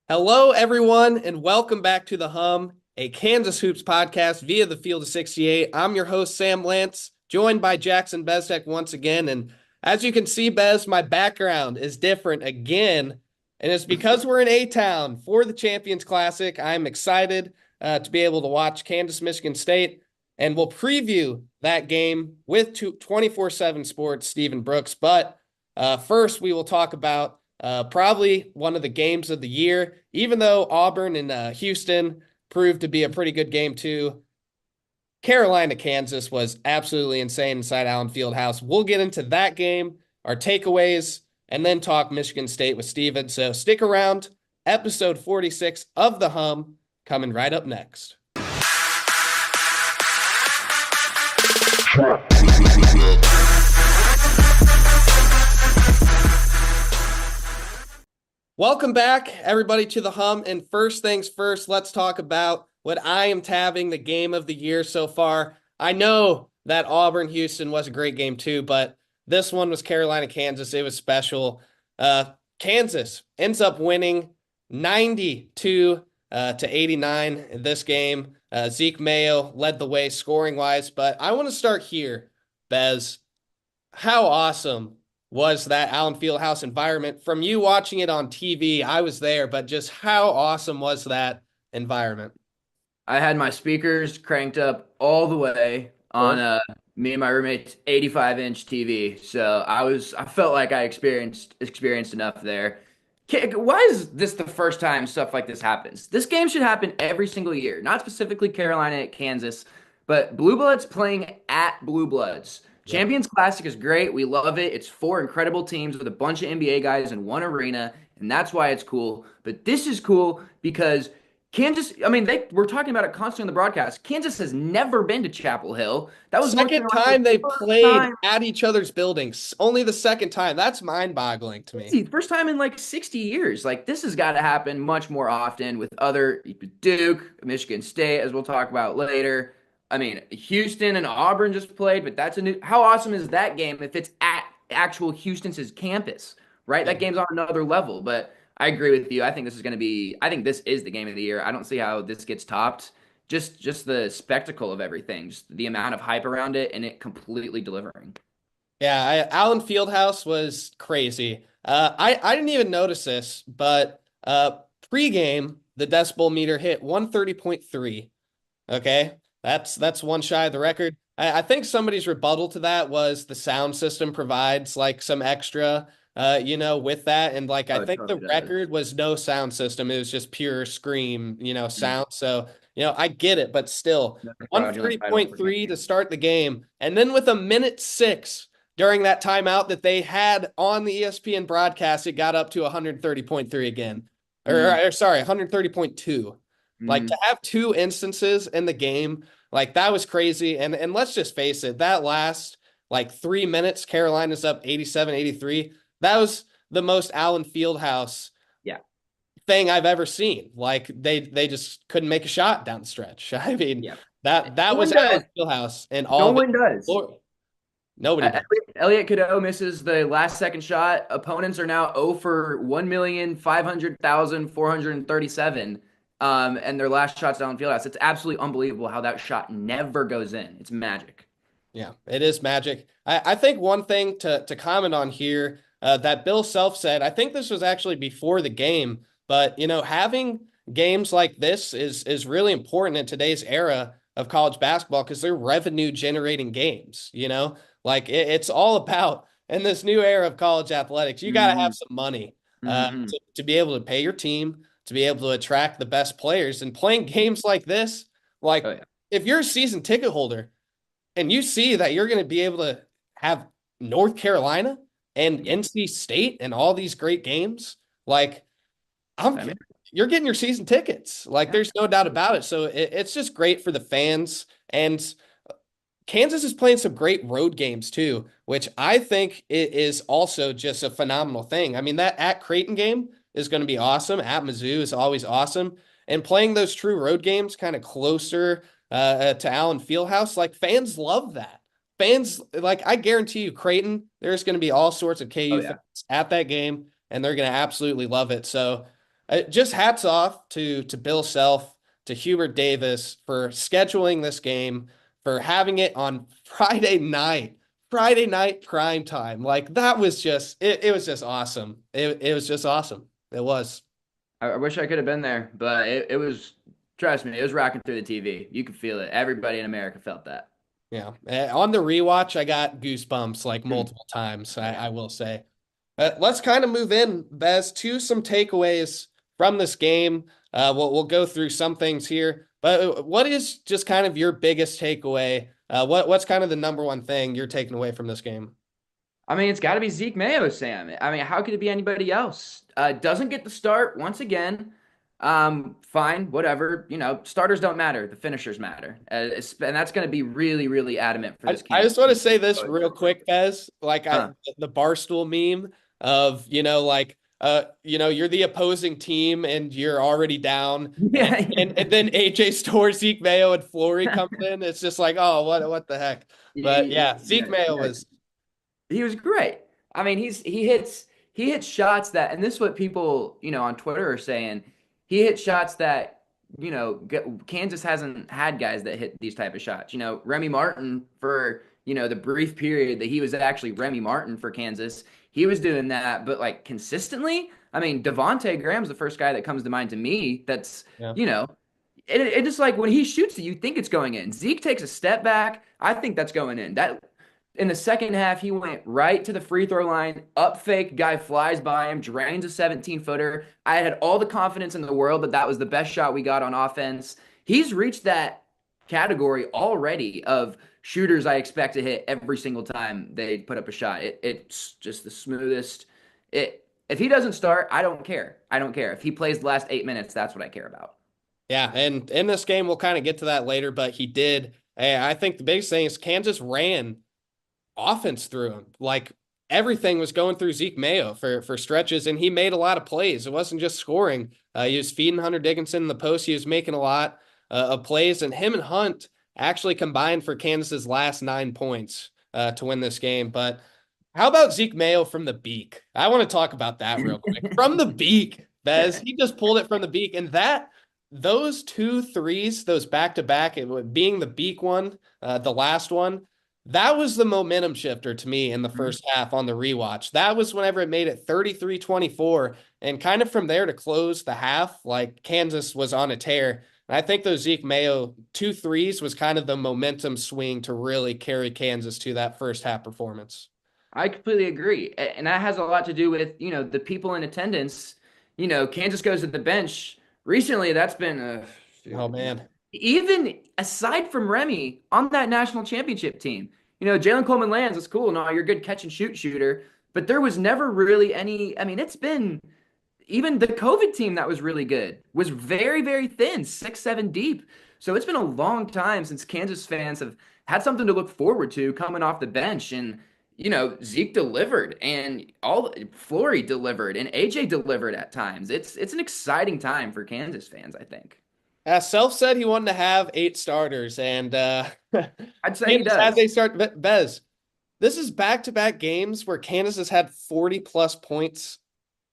Hello, everyone, and welcome back to The Hum, a Kansas Hoops podcast via the Field of 68. I'm your host, Sam Lance, joined by Jackson Bezdek once again. And as you can see, Bez, my background is different again. And it's because we're in A-Town for the Champions Classic. I'm excited to be able to watch Kansas-Michigan State. And we'll preview that game with 24/7 Sports, Stephen Brooks. But first, we will talk about probably one of the games of the year, even though Auburn and Houston proved to be a pretty good game too. Carolina, Kansas was absolutely insane inside Allen Fieldhouse. We'll get into that game, our takeaways, and then talk Michigan State with Steven. So stick around. Episode 46 of The Hum coming right up next. Welcome back, everybody, to The Hum. And first things first, let's talk about what I am tabbing the game of the year so far. I know that Auburn-Houston was a great game too, but this one was Carolina-Kansas. It was special. Kansas ends up winning 92 to 89 in this game. Zeke Mayo led the way scoring-wise, but I want to start here, Bez. How awesome was that Allen Fieldhouse environment? From you watching it on TV, I was there, but just how awesome was that environment? I had my speakers cranked up all the way on me and my roommate's 85-inch TV. So I felt like I experienced enough there. Why is this the first time stuff like this happens? This game should happen every single year, not specifically Carolina at Kansas, but Blue Bloods playing at Blue Bloods. Yep. Champions Classic is great. We love it. It's four incredible teams with a bunch of NBA guys in one arena, and that's why it's cool. But this is cool because Kansas, I mean, we're talking about it constantly on the broadcast. Kansas has never been to Chapel Hill. That was North Second Carolina's time they first played time. at each other's buildings. Only the second time. That's mind-boggling to me. First time in like 60 years. Like this has got to happen much more often with other Duke, Michigan State, as we'll talk about later. I mean, Houston and Auburn just played, but that's a new. How awesome is that game if it's at actual Houston's campus, right? Yeah. That game's on another level. But I agree with you. I think this is going to be. I think this is the game of the year. I don't see how this gets topped. Just the spectacle of everything, just the amount of hype around it, and it completely delivering. Yeah, Allen Fieldhouse was crazy. I didn't even notice this, but pregame, the decibel meter hit 130.3. Okay. That's one shy of the record. I think somebody's rebuttal to that was the sound system provides like some extra, with that. And like, Oh, I it think the totally does. record was no sound system. It was just pure scream, sound. So, I get it, but still No fraudulent title for 130.3 to start the game. And then with a minute 6 during that timeout that they had on the ESPN broadcast, it got up to 130.3 again. Or sorry, 130.2. Like to have two instances in the game, like that was crazy. And let's just face it, that last like 3 minutes, Carolina's up 87-83. That was the most Allen Fieldhouse Yeah. thing I've ever seen. Like they just couldn't make a shot down the stretch. I mean, Yeah. that No was one does. Allen Fieldhouse and No all of it. one does. Nobody does. Elliot Cadeau misses the last second shot. Opponents are now 0 for 1,500,437. And their last shots down the field house. It's absolutely unbelievable how that shot never goes in. It's magic. Yeah, it is magic. I think one thing to comment on here that Bill Self said, I think this was actually before the game, but having games like this is really important in today's era of college basketball because they're revenue generating games. Like it's all about in this new era of college athletics, you got to have some money Mm-hmm. to be able to pay your team, to be able to attract the best players, and playing games like this. Oh, Like yeah. if you're a season ticket holder and you see that you're going to be able to have North Carolina and NC State and all these great games, like I mean, you're getting your season tickets. Like yeah. there's no doubt about it. So it's just great for the fans. And Kansas is playing some great road games too, which I think it is also just a phenomenal thing. I mean, that at Creighton game is going to be awesome. At Mizzou is always awesome. And playing those true road games kind of closer to Allen Fieldhouse, like fans love that. Fans, like I guarantee you, Creighton, there's going to be all sorts of Oh, KU yeah. fans at that game, and they're going to absolutely love it. So Just hats off to Bill Self, to Hubert Davis for scheduling this game, for having it on Friday night prime time. Like that was just it was just awesome. It was just awesome. It was. I wish I could have been there, but it was, trust me, it was rocking through the TV. You could feel it. Everybody in America felt that. Yeah. On the rewatch, I got goosebumps like Mm. multiple times, Yeah. I will say. Let's kind of move in, Bez, to some takeaways from this game. We'll go through some things here, but what is just kind of your biggest takeaway? What's kind of the number one thing you're taking away from this game? I mean, it's got to be Zeke Mayo, Sam. I mean, how could it be anybody else? Doesn't get the start once again. Fine, whatever. Starters don't matter. The finishers matter. And that's going to be really, really adamant for this I Kansas just want to team. say this real quick, Bez. Like Huh. the Barstool meme of, you're the opposing team and you're already down. And, Yeah. and then AJ stores Zeke Mayo and Flory comes in. It's just like, oh, what the heck? But yeah, Zeke Yeah. Mayo Yeah. was He was great. I mean, he hits shots that, and this is what people on Twitter are saying. He hit shots that Kansas hasn't had guys that hit these type of shots. Remy Martin for the brief period that he was actually Remy Martin for Kansas, he was doing that, but like consistently. I mean, Devonte Graham's the first guy that comes to mind to me. That's yeah. you know. It just like when he shoots it, you think it's going in. Zeke takes a step back. I think that's going in. That in the second half, he went right to the free throw line, up fake, guy flies by him, drains a 17-footer. I had all the confidence in the world that that was the best shot we got on offense. He's reached that category already of shooters I expect to hit every single time they put up a shot. It's just the smoothest. If he doesn't start, I don't care. I don't care. If he plays the last 8 minutes, that's what I care about. Yeah, and in this game, we'll kind of get to that later, but he did. I think the biggest thing is Kansas ran offense through him. Like everything was going through Zeke Mayo for stretches, and he made a lot of plays. It wasn't just scoring. He was feeding Hunter Dickinson in the post. He was making a lot of plays, and him and Hunt actually combined for Kansas's last 9 points to win this game. But how about Zeke Mayo from the beak? I want to talk about that real quick. From the beak, Bez, he just pulled it from the beak, and those two threes, those back to back, being the beak one, the last one, that was the momentum shifter to me in the first half on the rewatch. That was whenever it made it 33-24. And kind of from there to close the half, like Kansas was on a tear. And I think those Zeke Mayo two threes was kind of the momentum swing to really carry Kansas to that first half performance. I completely agree. And that has a lot to do with, the people in attendance. Kansas goes to the bench. Recently, that's been Oh, man. even aside from Remy on that national championship team. Jalen Coleman lands, it's cool. No, you're a good catch and shoot shooter. But there was never really any. I mean, it's been even the COVID team that was really good was very, very thin, 6, 7 deep. So it's been a long time since Kansas fans have had something to look forward to coming off the bench. And, Zeke delivered and all Flory delivered and AJ delivered at times. It's an exciting time for Kansas fans, I think. Self said he wanted to have 8 starters, and I'd say he Kansas had does. they start Bez. This is back-to-back games where Kansas has had 40 plus points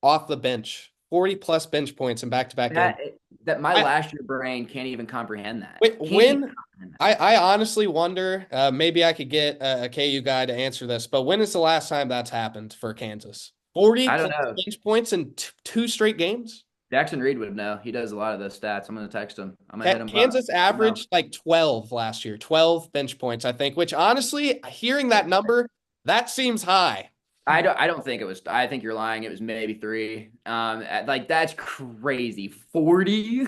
off the bench, 40 plus bench points in back-to-back games. That that my I last year brain can't even comprehend that. wait, Can't even when comprehend that. I honestly wonder, maybe I could get a KU guy to answer this, but when is the last time that's happened for Kansas? 40 I don't plus know. bench points in two straight games? Jackson Reed would know. He does a lot of those stats. I'm gonna text him. I'm gonna hit him up. Kansas No, averaged like 12 last year, 12 bench points, I think, which honestly, hearing that number, that seems high. I don't think it was. I think you're lying. It was maybe 3. Like that's crazy. 40.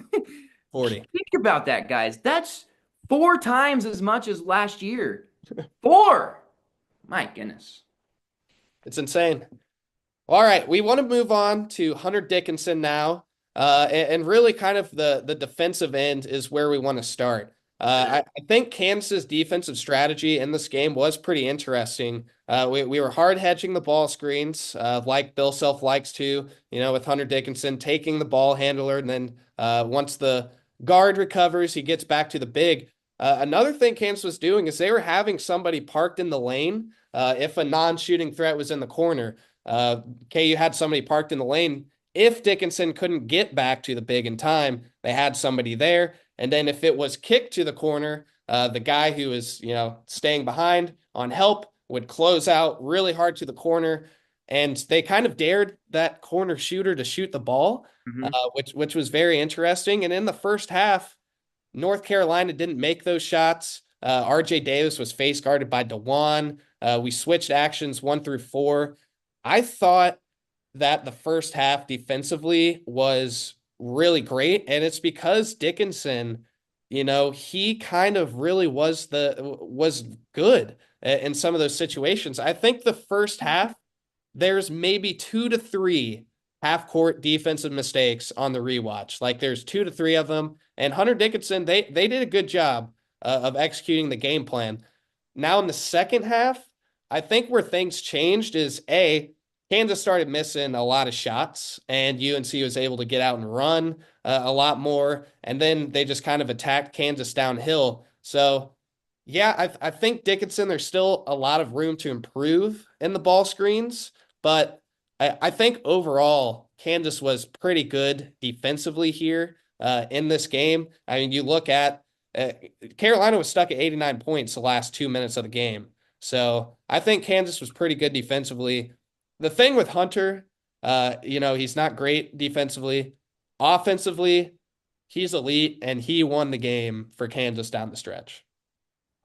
40. Think about that, guys. That's 4 times as much as last year. 4. My goodness. It's insane. All right, we want to move on to Hunter Dickinson now, and really kind of the defensive end is where we want to start. I think Kansas' defensive strategy in this game was pretty interesting. We were hard hedging the ball screens, like Bill Self likes to, with Hunter Dickinson taking the ball handler, and then once the guard recovers, he gets back to the big. Another thing Kansas was doing is they were having somebody parked in the lane if a non-shooting threat was in the corner. KU had somebody parked in the lane. if Dickinson couldn't get back to the big in time, they had somebody there. And then if it was kicked to the corner, the guy who was, staying behind on help would close out really hard to the corner. And they kind of dared that corner shooter to shoot the ball, Mhm. which was very interesting. And in the first half, North Carolina didn't make those shots. RJ Davis was face guarded by DeJuan. We switched actions 1 through 4. I thought that the first half defensively was really great, and it's because Dickinson, he kind of really was good in some of those situations. I think the first half there's maybe 2 to 3 half court defensive mistakes on the rewatch. Like there's 2 to 3 of them. And Hunter Dickinson, they did a good job of executing the game plan. Now in the second half, I think where things changed is Kansas started missing a lot of shots, and UNC was able to get out and run a lot more. And then they just kind of attacked Kansas downhill. So yeah, I think Dickinson, there's still a lot of room to improve in the ball screens. But I think overall, Kansas was pretty good defensively here in this game. I mean, you look at Carolina was stuck at 89 points the last 2 minutes of the game. So I think Kansas was pretty good defensively. The thing with Hunter, he's not great defensively. Offensively, he's elite, and he won the game for Kansas down the stretch.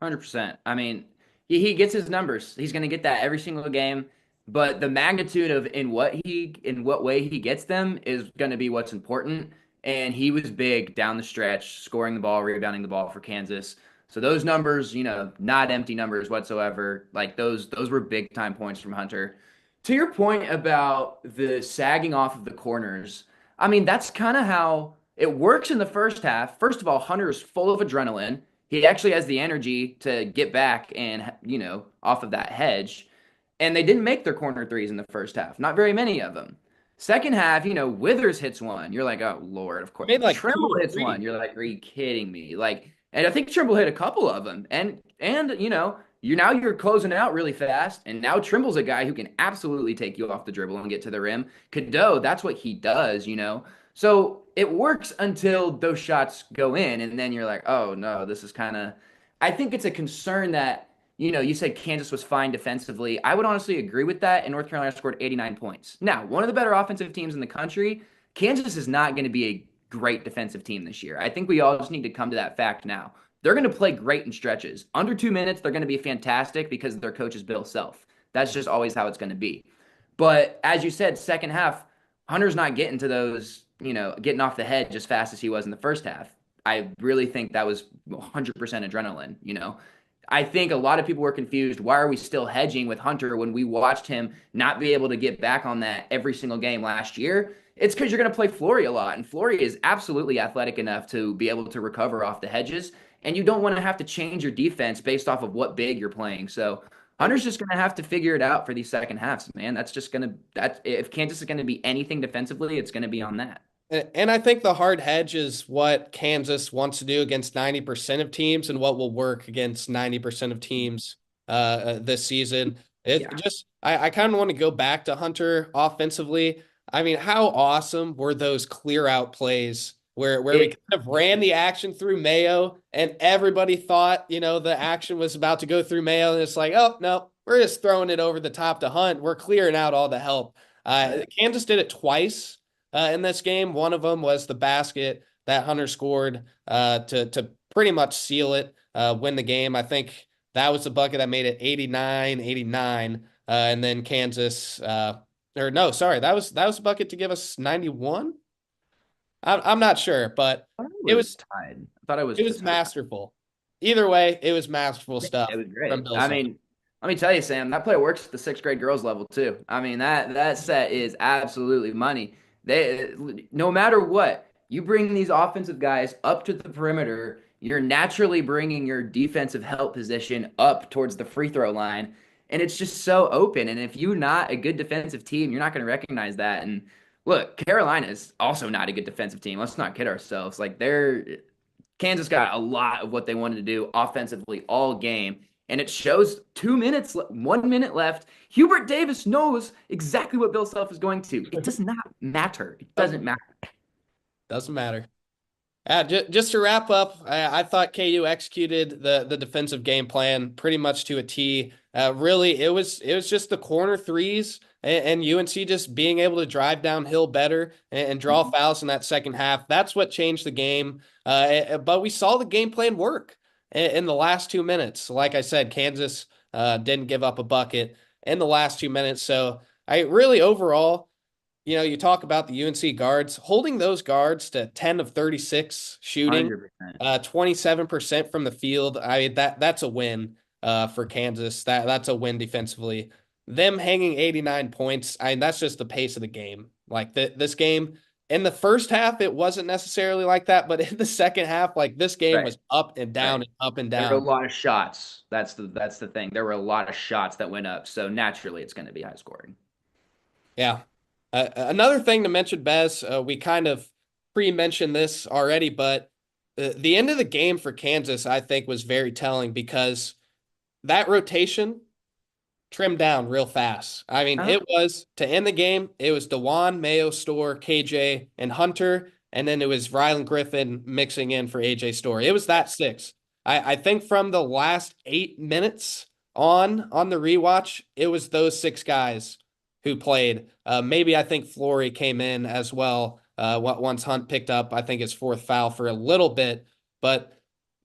100%. I mean, he gets his numbers. He's going to get that every single game. But the magnitude of in what way he gets them is going to be what's important. And he was big down the stretch, scoring the ball, rebounding the ball for Kansas. So those numbers, not empty numbers whatsoever. Like those were big time points from Hunter. To your point about the sagging off of the corners, I mean, that's kind of how it works in the first half. First of all, Hunter is full of adrenaline. He actually has the energy to get back and, off of that hedge. And they didn't make their corner threes in the first half, not very many of them. Second half, Withers hits one. You're like, oh, Lord, of He course. made like two Trimble or hits three. one. You're like, are you kidding me? Like, and I think Trimble hit a couple of them. And you're closing out really fast. And now Trimble's a guy who can absolutely take you off the dribble and get to the rim. Cadeau, that's what he does. So it works until those shots go in, and then you're like, oh no, this is kind of. I think it's a concern that you said Kansas was fine defensively. I would honestly agree with that, and North Carolina scored 89 points. Now, one of the better offensive teams in the country. Kansas is not going to be a great defensive team this year. I think we all just need to come to that fact now. They're going to play great in stretches. Under 2 minutes, they're going to be fantastic because their coach is Bill Self. That's just always how it's going to be. But as you said, second half, Hunter's not getting to those, getting off the head as fast as he was in the first half. I really think that was 100% adrenaline. I think a lot of people were confused. Why are we still hedging with Hunter when we watched him not be able to get back on that every single game last year? It's because you're going to play Flory a lot, and Flory is absolutely athletic enough to be able to recover off the hedges, and you don't want to have to change your defense based off of what big you're playing. So Hunter's just going to have to figure it out for these second halves, man. That's just going to that if Kansas is going to be anything defensively, it's going to be on that. And I think the hard hedge is what Kansas wants to do against 90% of teams and what will work against 90% of teams this season. It Yeah. just, I kind of want to go back to Hunter offensively. I mean, how awesome were those clear out plays where we It kind of ran the action through Mayo and everybody thought, the action was about to go through Mayo. And it's like, oh, no, we're just throwing it over the top to Hunt. We're clearing out all the help. right. Kansas did it twice in this game. One of them was the basket that Hunter scored to pretty much seal it, win the game. I think that was the bucket that made it 89-89. And then Kansas, or no, sorry, that was a bucket to give us 91. I'm not sure, but I thought it it was was tied. I thought it was it to was tie. masterful. Either way, it was masterful It stuff was from great. Bill I Self. mean, let me tell you, Sam, that play works at the sixth grade girls level too. I mean, that set is absolutely money. They no matter what, you bring these offensive guys up to the perimeter, you're naturally bringing your defensive help position up towards the free throw line, and it's just so open. And if you're not a good defensive team, you're not going to recognize that. And look, Carolina is also not a good defensive team. Let's not kid ourselves. Like Kansas got a lot of what they wanted to do offensively all game. And it shows 2 minutes, 1 minute left. Hubert Davis knows exactly what Bill Self is going to. It does not matter. It doesn't matter. Doesn't matter. Just to wrap up, I thought KU executed the defensive game plan pretty much to a T. Really, it was just the corner threes and UNC just being able to drive downhill better and draw fouls in that second half. That's what changed the game. But we saw the game plan work in the last 2 minutes. Like I said, Kansas didn't give up a bucket in the last 2 minutes. So I really overall, you talk about the UNC guards, holding those guards to 10 of 36 shooting, 100%. 27% from the field. That's a win for Kansas. That's a win defensively. Them hanging 89 points, that's just the pace of the game. Like this game in the first half, it wasn't necessarily like that, but in the second half, like this game Right. was up and down Right. and up and There were a down. lot of shots. That's the thing. There were a lot of shots that went up. So naturally, it's going to be high scoring. Yeah. Another thing to mention, Bez, we kind of pre-mentioned this already, but the end of the game for Kansas, I think, was very telling because that rotation trimmed down real fast. I mean, Uh-huh. it was to end the game, it was DeJuan, Mayo, Store, KJ, and Hunter, and then it was Rylan Griffin mixing in for AJ Store. It was that six. I think from the last 8 minutes on the rewatch, it was those six guys who played. Maybe I think Flory came in as well. Once Hunt picked up, I think his fourth foul for a little bit, but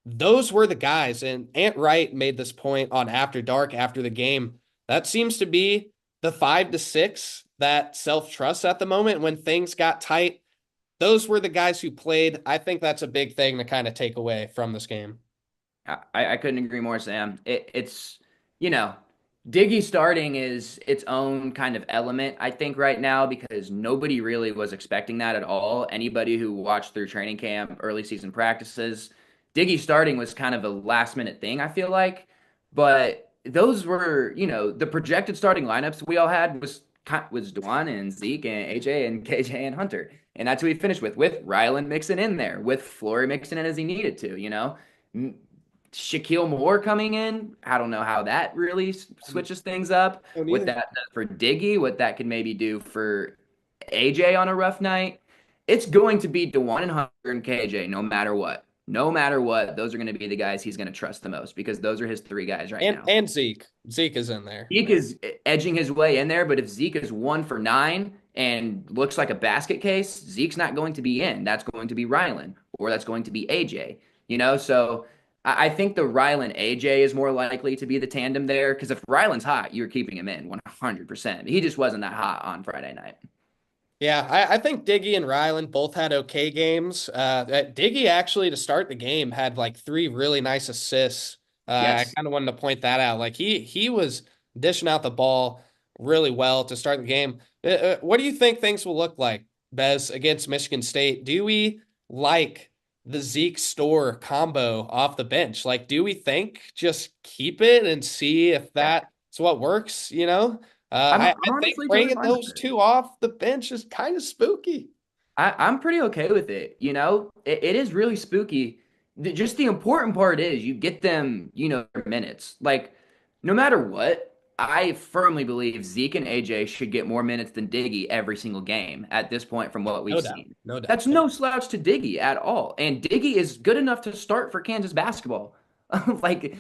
those were the guys. And Ant Wright made this point on After Dark after the game. That seems to be the 5 to 6 that self-trust at the moment when things got tight. Those were the guys who played. I think that's a big thing to kind of take away from this game. I couldn't agree more, Sam. It's, you know, Diggy starting is its own kind of element, I think, right now, because nobody really was expecting that at all. Anybody who watched through training camp, early season practices, Diggy starting was kind of a last minute thing, I feel like. But those were, the projected starting lineups we all had was Dwan and Zeke and AJ and KJ and Hunter. And that's who we finished with Rylan mixing in there, with Flory mixing in as he needed to. Shaquille Moore coming in. I don't know how that really switches things up. Don't What either. that does for Diggy, what that could maybe do for AJ on a rough night. It's going to be DeJuan and Hunter and KJ no matter what. No matter what, those are going to be the guys he's going to trust the most because those are his three guys right And now. and Zeke. Zeke is in there. Zeke is edging his way in there, but if Zeke is 1 for 9 and looks like a basket case, Zeke's not going to be in. That's going to be Rylan or that's going to be AJ. So I think the Rylan AJ is more likely to be the tandem there because if Rylan's hot, you're keeping him in 100%. He just wasn't that hot on Friday night. Yeah, I think Diggy and Ryland both had okay games. Diggy actually to start the game had like three really nice assists. I Yes. kind of wanted to point that out. Like he was dishing out the ball really well to start the game. What do you think things will look like, Bez, against Michigan State? Do we like the Zeke Store combo off the bench? Like, do we think just keep it and see if Yeah. that's what works, I'm I think honestly totally bringing fine with those it. two off the bench is kind of spooky. I'm pretty okay with it. It is really spooky. Just the important part is you get them, their minutes. Like, no matter what, I firmly believe Zeke and AJ should get more minutes than Diggy every single game at this point from what we've No doubt. seen. No doubt. That's no slouch to Diggy at all. And Diggy is good enough to start for Kansas basketball. Like,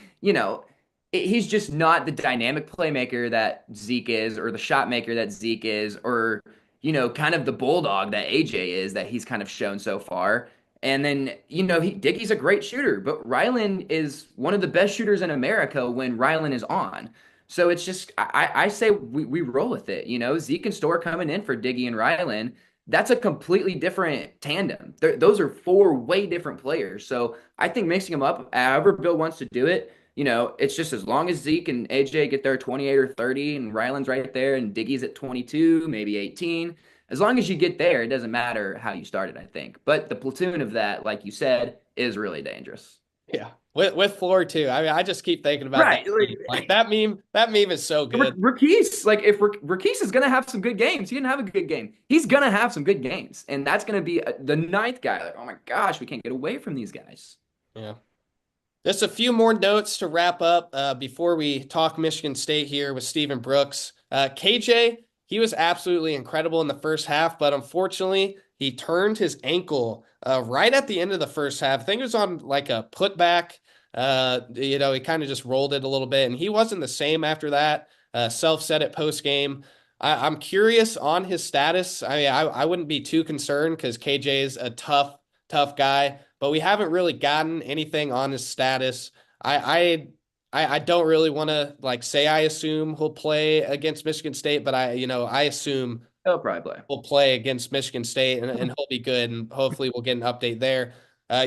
he's just not the dynamic playmaker that Zeke is, or the shot maker that Zeke is, or kind of the bulldog that AJ is that he's kind of shown so far. And then, Dickey's a great shooter, but Rylan is one of the best shooters in America when Rylan is on. So it's just, I say we roll with it. Zeke and Store coming in for Diggy and Rylan. That's a completely different tandem. Those are four way different players. So I think mixing them up, however Bill wants to do it, it's just as long as Zeke and AJ get their 28 or 30 and Rylan's right there and Diggy's at 22, maybe 18. As long as you get there, it doesn't matter how you started, I think. But the platoon of that, like you said, is really dangerous. Yeah. With floor too. I mean, I just keep thinking about that Right. meme. Like that meme is so good. Rakis, like if Rakis is going to have some good games, he didn't have a good game. He's going to have some good games. And that's going to be the ninth guy. Like, oh my gosh, we can't get away from these guys. Yeah. Just a few more notes to wrap up before we talk Michigan State here with Stephen Brooks. KJ, he was absolutely incredible in the first half, but unfortunately, he turned his ankle right at the end of the first half. I think it was on like a putback. He kind of just rolled it a little bit, and he wasn't the same after that. Self said it post game. I'm curious on his status. I mean, I wouldn't be too concerned because KJ is a tough guy, but we haven't really gotten anything on his status. I don't really want to like say I assume he'll play against Michigan State, but I assume He'll probably play. he'll play against Michigan State and he'll be good, and hopefully we'll get an update there.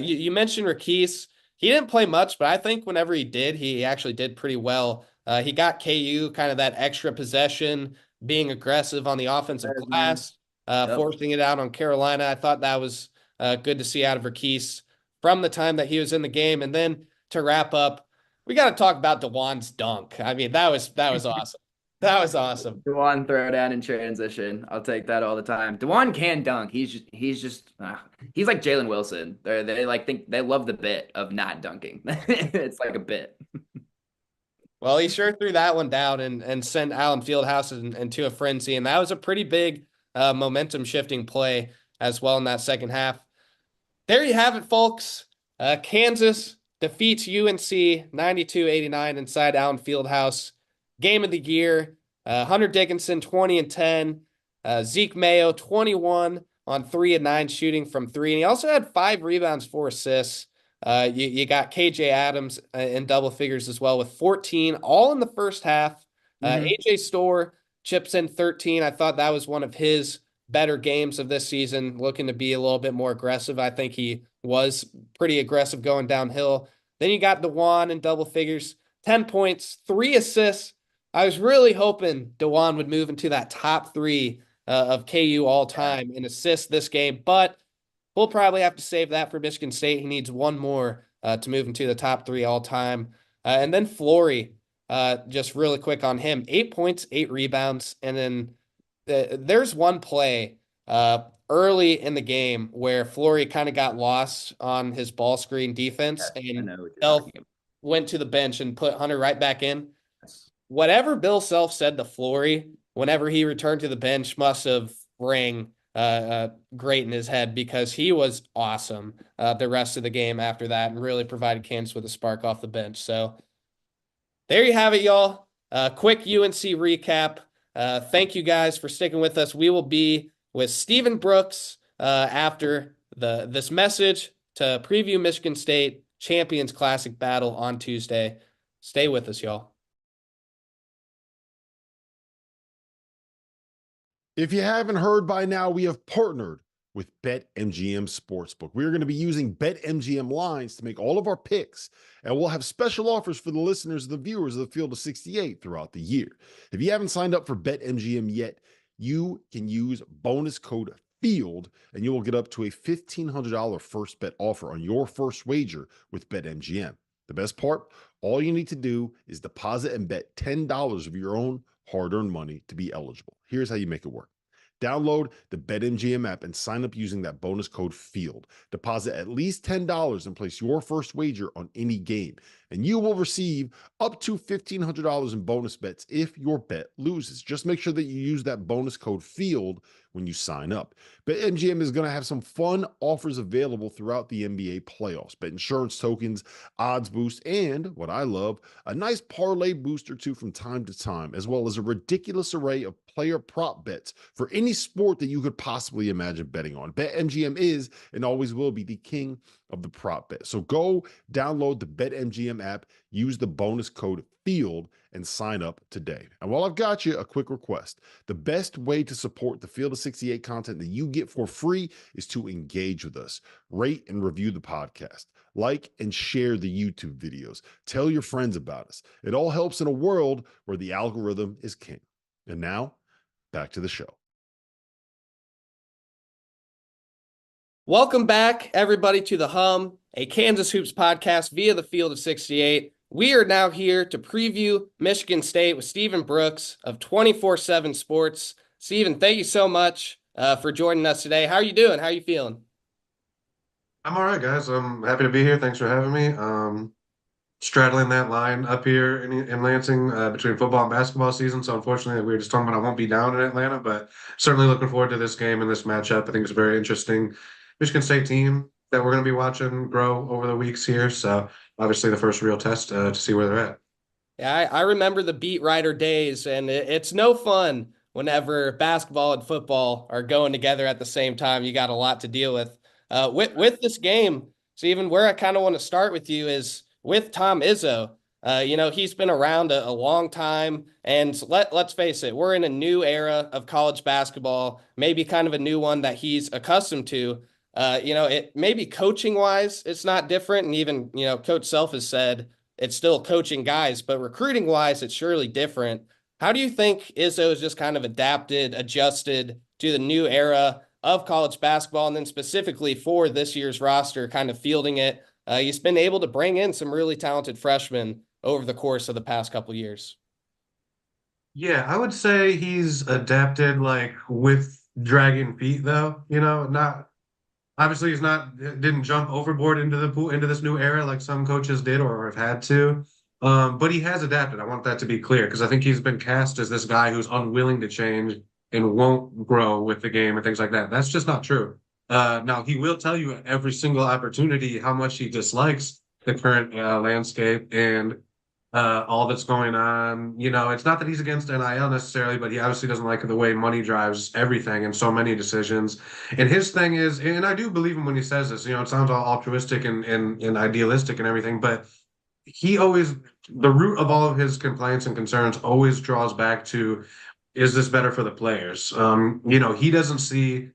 You mentioned Rakis. He didn't play much, but I think whenever he did, he actually did pretty well. He got KU kind of that extra possession, being aggressive on the offensive Bears, man. glass, Yep. forcing it out on Carolina. I thought that was good to see out of Rakis from the time that he was in the game. And then to wrap up, we got to talk about DeJuan's dunk. I mean, that was awesome. That was awesome. DeJuan throwdown in transition. I'll take that all the time. DeJuan can dunk. He's like Jalen Wilson. They like think they love the bit of not dunking. It's like a bit. Well, he sure threw that one down and sent Allen Fieldhouse into a frenzy, and that was a pretty big momentum shifting play as well in that second half. There you have it, folks. Kansas defeats UNC 92-89 inside Allen Fieldhouse. Game of the year. Hunter Dickinson 20 and 10. Zeke Mayo 21 on 3 and 9 shooting from three, and he also had 5 rebounds, 4 assists. You got KJ Adams in double figures as well with 14, all in the first half. AJ Storr chips in 13. I thought that was one of his better games of this season, looking to be a little bit more aggressive. I think he was pretty aggressive going downhill. Then you got DeJuan in double figures, 10 points, 3 assists. I was really hoping DeJuan would move into that top 3 of KU all time in assists this game, but we'll probably have to save that for Michigan State. He needs one more to move into the top 3 all time. And then Flory, just really quick on him, 8 points, 8 rebounds. And then there's one play early in the game where Flory kind of got lost on his ball screen defense, and Self went to the bench and put Hunter right back in. Whatever Bill Self said to Flory whenever he returned to the bench must have rang great in his head, because he was awesome the rest of the game after that and really provided Kansas with a spark off the bench. So there you have it, y'all. Quick UNC recap. Thank you guys for sticking with us. We will be with Stephen Brooks after this message to preview Michigan State Champions Classic battle on Tuesday. Stay with us, y'all. If you haven't heard by now, we have partnered with BetMGM Sportsbook. We're going to be using BetMGM lines to make all of our picks, and we'll have special offers for the listeners and the viewers of the Field of 68 throughout the year. If you haven't signed up for BetMGM yet, you can use bonus code FIELD, and you will get up to a $1,500 first bet offer on your first wager with BetMGM. The best part, all you need to do is deposit and bet $10 of your own hard-earned money to be eligible. Here's how you make it work. Download the BetMGM app and sign up using that bonus code FIELD. Deposit at least $10 and place your first wager on any game, and you will receive up to $1,500 in bonus bets if your bet loses. Just make sure that you use that bonus code FIELD when you sign up. BetMGM is going to have some fun offers available throughout the NBA playoffs. Bet insurance tokens, odds boost, and what I love, a nice parlay booster too from time to time, as well as a ridiculous array of player prop bets for any sport that you could possibly imagine betting on. BetMGM is and always will be the king of the prop bet. So go download the BetMGM app, use the bonus code FIELD, and sign up today. And while I've got you, a quick request. The best way to support the Field of 68 content that you get for free is to engage with us. Rate and review the podcast. Like and share the YouTube videos. Tell your friends about us. It all helps in a world where the algorithm is king. And now, back to the show. Welcome back, everybody, to The Hum, a Kansas Hoops podcast via the Field of 68. We are now here to preview Michigan State with Stephen Brooks of 24/7 Sports. Stephen, thank you so much for joining us today. How are you doing? How are you feeling? I'm all right, guys. I'm happy to be here. Thanks for having me. straddling that line up here in Lansing between football and basketball season. So unfortunately, we were just talking about I won't be down in Atlanta, but certainly looking forward to this game and this matchup. I think it's a very interesting Michigan State team that we're going to be watching grow over the weeks here. So obviously the first real test to see where they're at. Yeah, I remember the beat writer days, and it's no fun whenever basketball and football are going together at the same time. You got a lot to deal with. With this game, so even where I kind of want to start with you is with Tom Izzo. He's been around a long time, and let's face it, we're in a new era of college basketball, maybe kind of a new one that he's accustomed to. It maybe coaching wise, it's not different, and even Coach Self has said it's still coaching guys, but recruiting wise, it's surely different. How do you think Izzo has just kind of adapted, adjusted to the new era of college basketball, and then specifically for this year's roster, kind of fielding it? He's been able to bring in some really talented freshmen over the course of the past couple years. Yeah, I would say he's adapted like with dragging feet though, not obviously he's not didn't jump overboard into the pool into this new era like some coaches did or have had to. But he has adapted. I want that to be clear because I think he's been cast as this guy who's unwilling to change and won't grow with the game and things like that. That's just not true. Now he will tell you at every single opportunity how much he dislikes the current landscape and all that's going on. It's not that he's against NIL necessarily, but he obviously doesn't like the way money drives everything and so many decisions. And his thing is, and I do believe him when he says this, it sounds all altruistic and idealistic and everything, but he always, the root of all of his complaints and concerns always draws back to, is this better for the players? He doesn't see,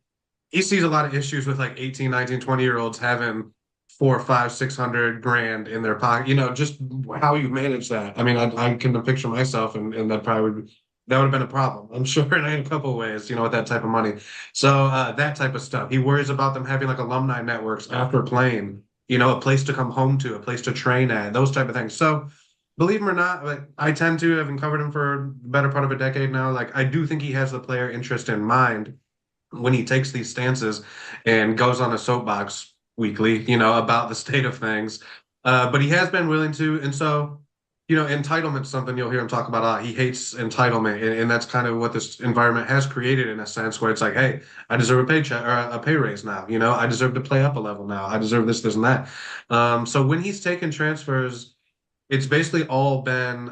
he sees a lot of issues with like 18, 19, 20-year olds having 4, 5, 600 grand in their pocket, just how you manage that. I mean, I can picture myself and that would have been a problem. I'm sure in a couple of ways, with that type of money. So that type of stuff. He worries about them having like alumni networks after playing, a place to come home to, a place to train at, those type of things. So believe him or not, like I tend to, having covered him for the better part of a decade now, like I do think he has the player interest in mind when he takes these stances and goes on a soapbox weekly, about the state of things. But he has been willing to, and so, entitlement's something you'll hear him talk about a lot. He hates entitlement, and that's kind of what this environment has created in a sense, where it's like, hey, I deserve a paycheck or a pay raise now. I deserve to play up a level now. I deserve this, this, and that. So when he's taken transfers, it's basically all been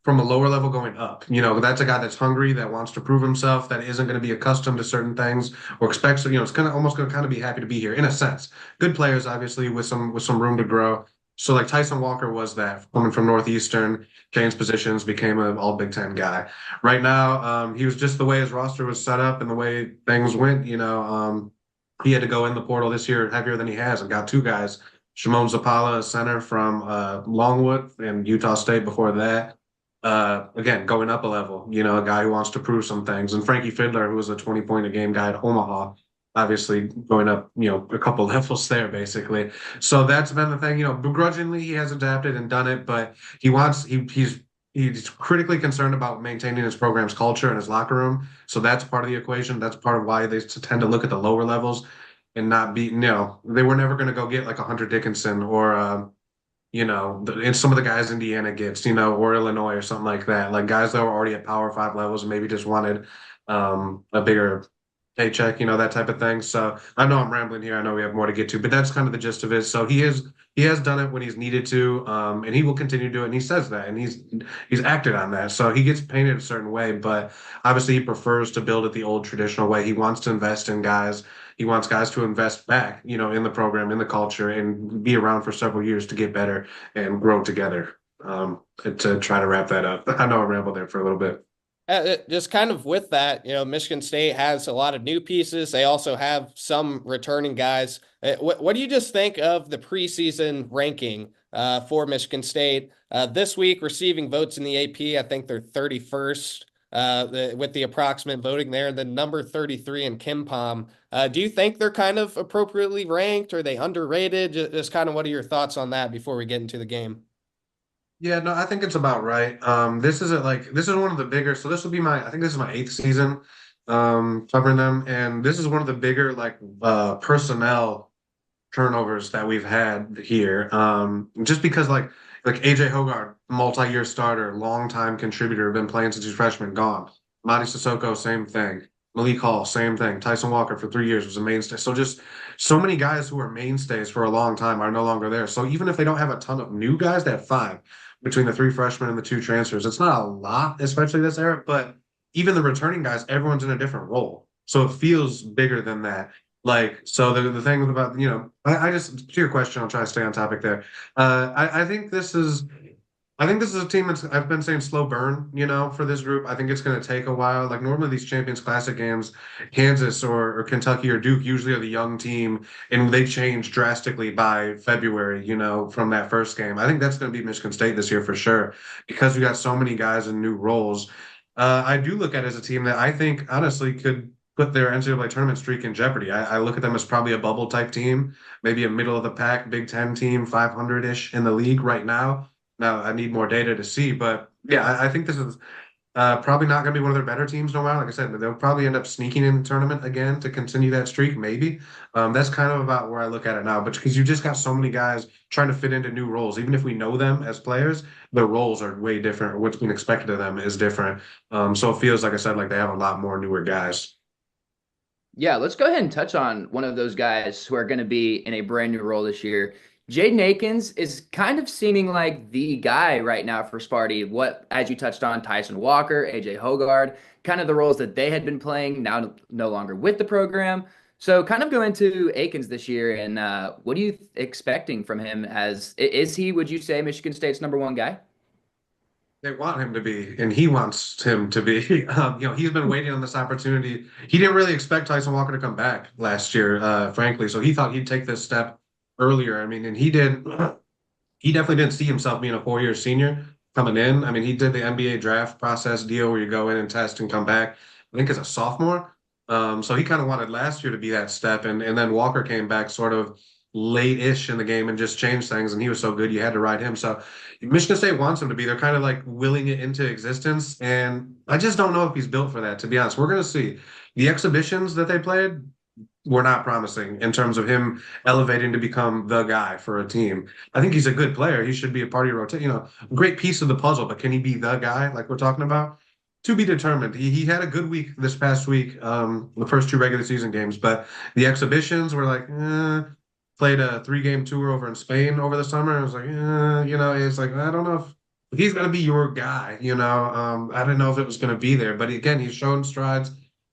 from a lower level going up. That's a guy that's hungry, that wants to prove himself, that isn't going to be accustomed to certain things or expects, it's kind of almost going to kind of be happy to be here in a sense. Good players, obviously, with some room to grow. So like Tyson Walker was that coming from Northeastern, changed positions, became an all Big Ten guy. Right now, he was just the way his roster was set up and the way things went. He had to go in the portal this year heavier than he has and got two guys. Shimon Zapala, a center from Longwood and Utah State before that. Again, going up a level, a guy who wants to prove some things. And Frankie Fiddler, who was a 20-point a game guy at Omaha, obviously going up, a couple levels there, basically. So that's been the thing, begrudgingly he has adapted and done it, but he's critically concerned about maintaining his program's culture and his locker room. So that's part of the equation. That's part of why they tend to look at the lower levels and not be, they were never going to go get like a Hunter Dickinson or, and some of the guys Indiana gets, or Illinois or something like that, like guys that were already at Power 5 levels and maybe just wanted a bigger paycheck, that type of thing. So I know I'm rambling here. I know we have more to get to, but that's kind of the gist of it. So he has done it when he's needed to, and he will continue to do it. And he says that, and he's acted on that. So he gets painted a certain way, but obviously he prefers to build it the old traditional way. He wants to invest in guys. He wants guys to invest back, in the program, in the culture, and be around for several years to get better and grow together. To try to wrap that up. I know I rambled there for a little bit. Just kind of with that, Michigan State has a lot of new pieces. They also have some returning guys. What do you just think of the preseason ranking for Michigan State? This week, receiving votes in the AP, I think they're 31st with the approximate voting there. And then number 33 in KenPom. Do you think they're kind of appropriately ranked? Are they underrated? Just kind of what are your thoughts on that before we get into the game? Yeah, no, I think it's about right. This is one of the bigger, so this will be I think this is my 8th season covering them, and this is one of the bigger like personnel turnovers that we've had here. Just because like AJ Hogarth, multi-year starter, long-time contributor, been playing since he's freshman, gone. Madi Sissoko, same thing. Malik Hall, same thing. Tyson Walker for 3 years was a mainstay. So just so many guys who were mainstays for a long time are no longer there. So even if they don't have a ton of new guys, they have five between the three freshmen and the two transfers. It's not a lot, especially this era, but even the returning guys, everyone's in a different role. So it feels bigger than that. Like, so the thing about, I just, to your question, I'll try to stay on topic there. I think this is a team that's, I've been saying slow burn, for this group. I think it's going to take a while. Like normally these Champions Classic games, Kansas or Kentucky or Duke usually are the young team and they change drastically by February, from that first game. I think that's going to be Michigan State this year for sure because we got so many guys in new roles. I do look at it as a team that I think honestly could put their NCAA tournament streak in jeopardy. I look at them as probably a bubble type team, maybe a middle of the pack Big Ten team, 500-ish in the league right now. Now I need more data to see, but yeah, I think this is probably not going to be one of their better teams no matter. Like I said, they'll probably end up sneaking in the tournament again to continue that streak, maybe. That's kind of about where I look at it now. But because you just got so many guys trying to fit into new roles, even if we know them as players, their roles are way different. What's been expected of them is different. So it feels like I said, like they have a lot more newer guys. Yeah, let's go ahead and touch on one of those guys who are going to be in a brand new role this year. Jaden Akins is kind of seeming like the guy right now for Sparty. What, as you touched on, Tyson Walker, AJ Hogarth, kind of the roles that they had been playing, now no longer with the program. So kind of go into Akins this year, and what are you expecting from him? Is he, would you say, Michigan State's number one guy? They want him to be, and he wants him to be. He's been waiting on this opportunity. He didn't really expect Tyson Walker to come back last year, frankly. So he thought he'd take this step earlier. I mean, and he did. He definitely didn't see himself being a 4-year senior coming in. I mean, he did the NBA draft process deal where you go in and test and come back, I think as a sophomore. So he kind of wanted last year to be that step. And then Walker came back sort of late-ish in the game and just changed things. And he was so good, you had to ride him. So Michigan State wants him to be. They're kind of like willing it into existence. And I just don't know if he's built for that, to be honest. We're going to see. The exhibitions that they played were not promising in terms of him elevating to become the guy for a team. I think he's a good player. He should be a part of your rotation, a great piece of the puzzle, but can he be the guy like we're talking about? To be determined. He had a good week this past week, the first two regular season games, but the exhibitions were like, played a 3-game tour over in Spain over the summer. I was like, it's like, I don't know if he's going to be your guy, I didn't know if it was going to be there, but again, he's shown strides.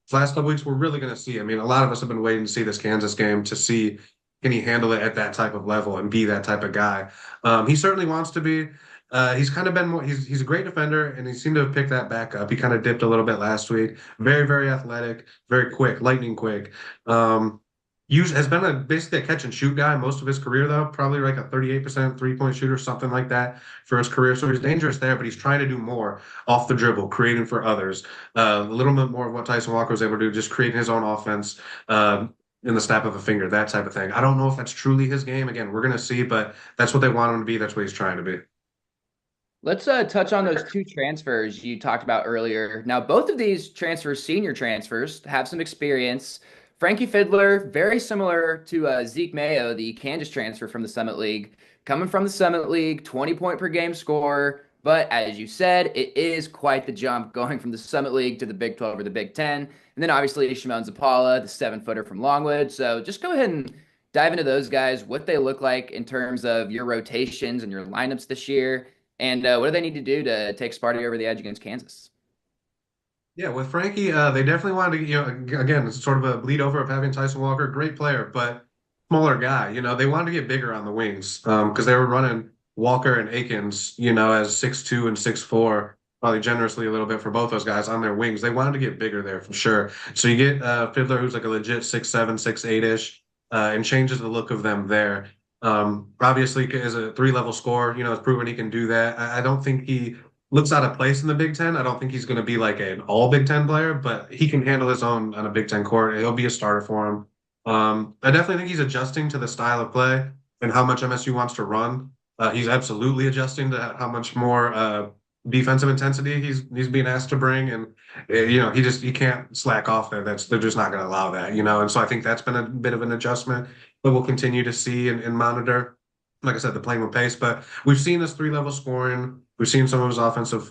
Last couple weeks, we're really going to see. I mean, a lot of us have been waiting to see this Kansas game to see can he handle it at that type of level and be that type of guy. He certainly wants to be. He's kind of been more. He's a great defender, and he seemed to have picked that back up. He kind of dipped a little bit last week. Very, very athletic, very quick, lightning quick. Has been basically a catch and shoot guy most of his career, though. Probably like a 38% 3-point shooter, something like that for his career. So he's dangerous there, but he's trying to do more off the dribble, creating for others. A little bit more of what Tyson Walker was able to do, just creating his own offense in the snap of a finger, that type of thing. I don't know if that's truly his game. Again, we're going to see, but that's what they want him to be. That's what he's trying to be. Let's touch on those two transfers you talked about earlier. Now, both of these transfers, senior transfers, have some experience. Frankie Fiddler, very similar to Zeke Mayo, the Kansas transfer from the Summit League. Coming from the Summit League, 20-point per game scorer. But as you said, it is quite the jump going from the Summit League to the Big 12 or the Big 10. And then obviously Shimon Zapala, the 7-footer from Longwood. So just go ahead and dive into those guys, what they look like in terms of your rotations and your lineups this year. And what do they need to do to take Sparty over the edge against Kansas? Yeah, with Frankie, they definitely wanted to, again, it's sort of a bleed over of having Tyson Walker, great player, but smaller guy. They wanted to get bigger on the wings because they were running Walker and Akins, as 6'2" and 6'4", probably generously a little bit for both those guys on their wings. They wanted to get bigger there for sure. So you get Fiddler, who's like a legit 6'7", 6'8"-ish, and changes the look of them there. Obviously, as a 3-level scorer, has proven he can do that. I don't think he looks out of place in the Big Ten. I don't think he's going to be like an all Big Ten player, but he can handle his own on a Big Ten court. He'll be a starter for him. I definitely think he's adjusting to the style of play and how much MSU wants to run. He's absolutely adjusting to how much more defensive intensity he's being asked to bring, and he can't slack off there. They're just not going to allow that, and so I think that's been a bit of an adjustment that we'll continue to see and monitor. Like I said, the playing with pace, but we've seen his 3-level scoring. We've seen some of his offensive,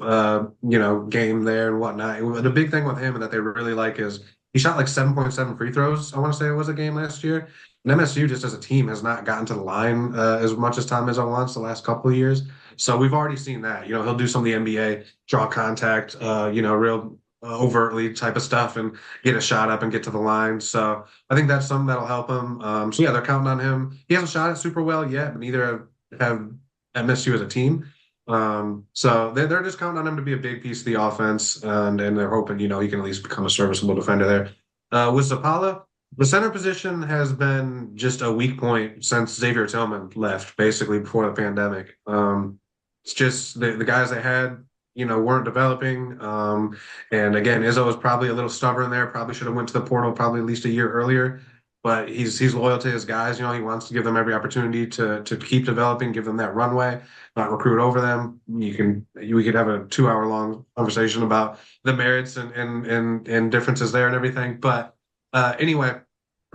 game there and whatnot. The big thing with him and that they really like is he shot like 7.7 free throws. I want to say it was a game last year. And MSU just as a team has not gotten to the line as much as Tom Izzo wants the last couple of years. So we've already seen that. He'll do some of the NBA draw contact, real overtly type of stuff and get a shot up and get to the line. So I think that's something that'll help him. So yeah, they're counting on him. He hasn't shot it super well yet, but neither have MSU as a team. So they're just counting on him to be a big piece of the offense, and they're hoping he can at least become a serviceable defender there. With Zapala, the center position has been just a weak point since Xavier Tillman left, basically before the pandemic. It's just the guys they had, weren't developing. And again, Izzo was probably a little stubborn there. Probably should have went to the portal probably at least a year earlier. But he's loyal to his guys. He wants to give them every opportunity to keep developing, give them that runway, not recruit over them. We could have a 2-hour long conversation about the merits and differences there and everything. But anyway,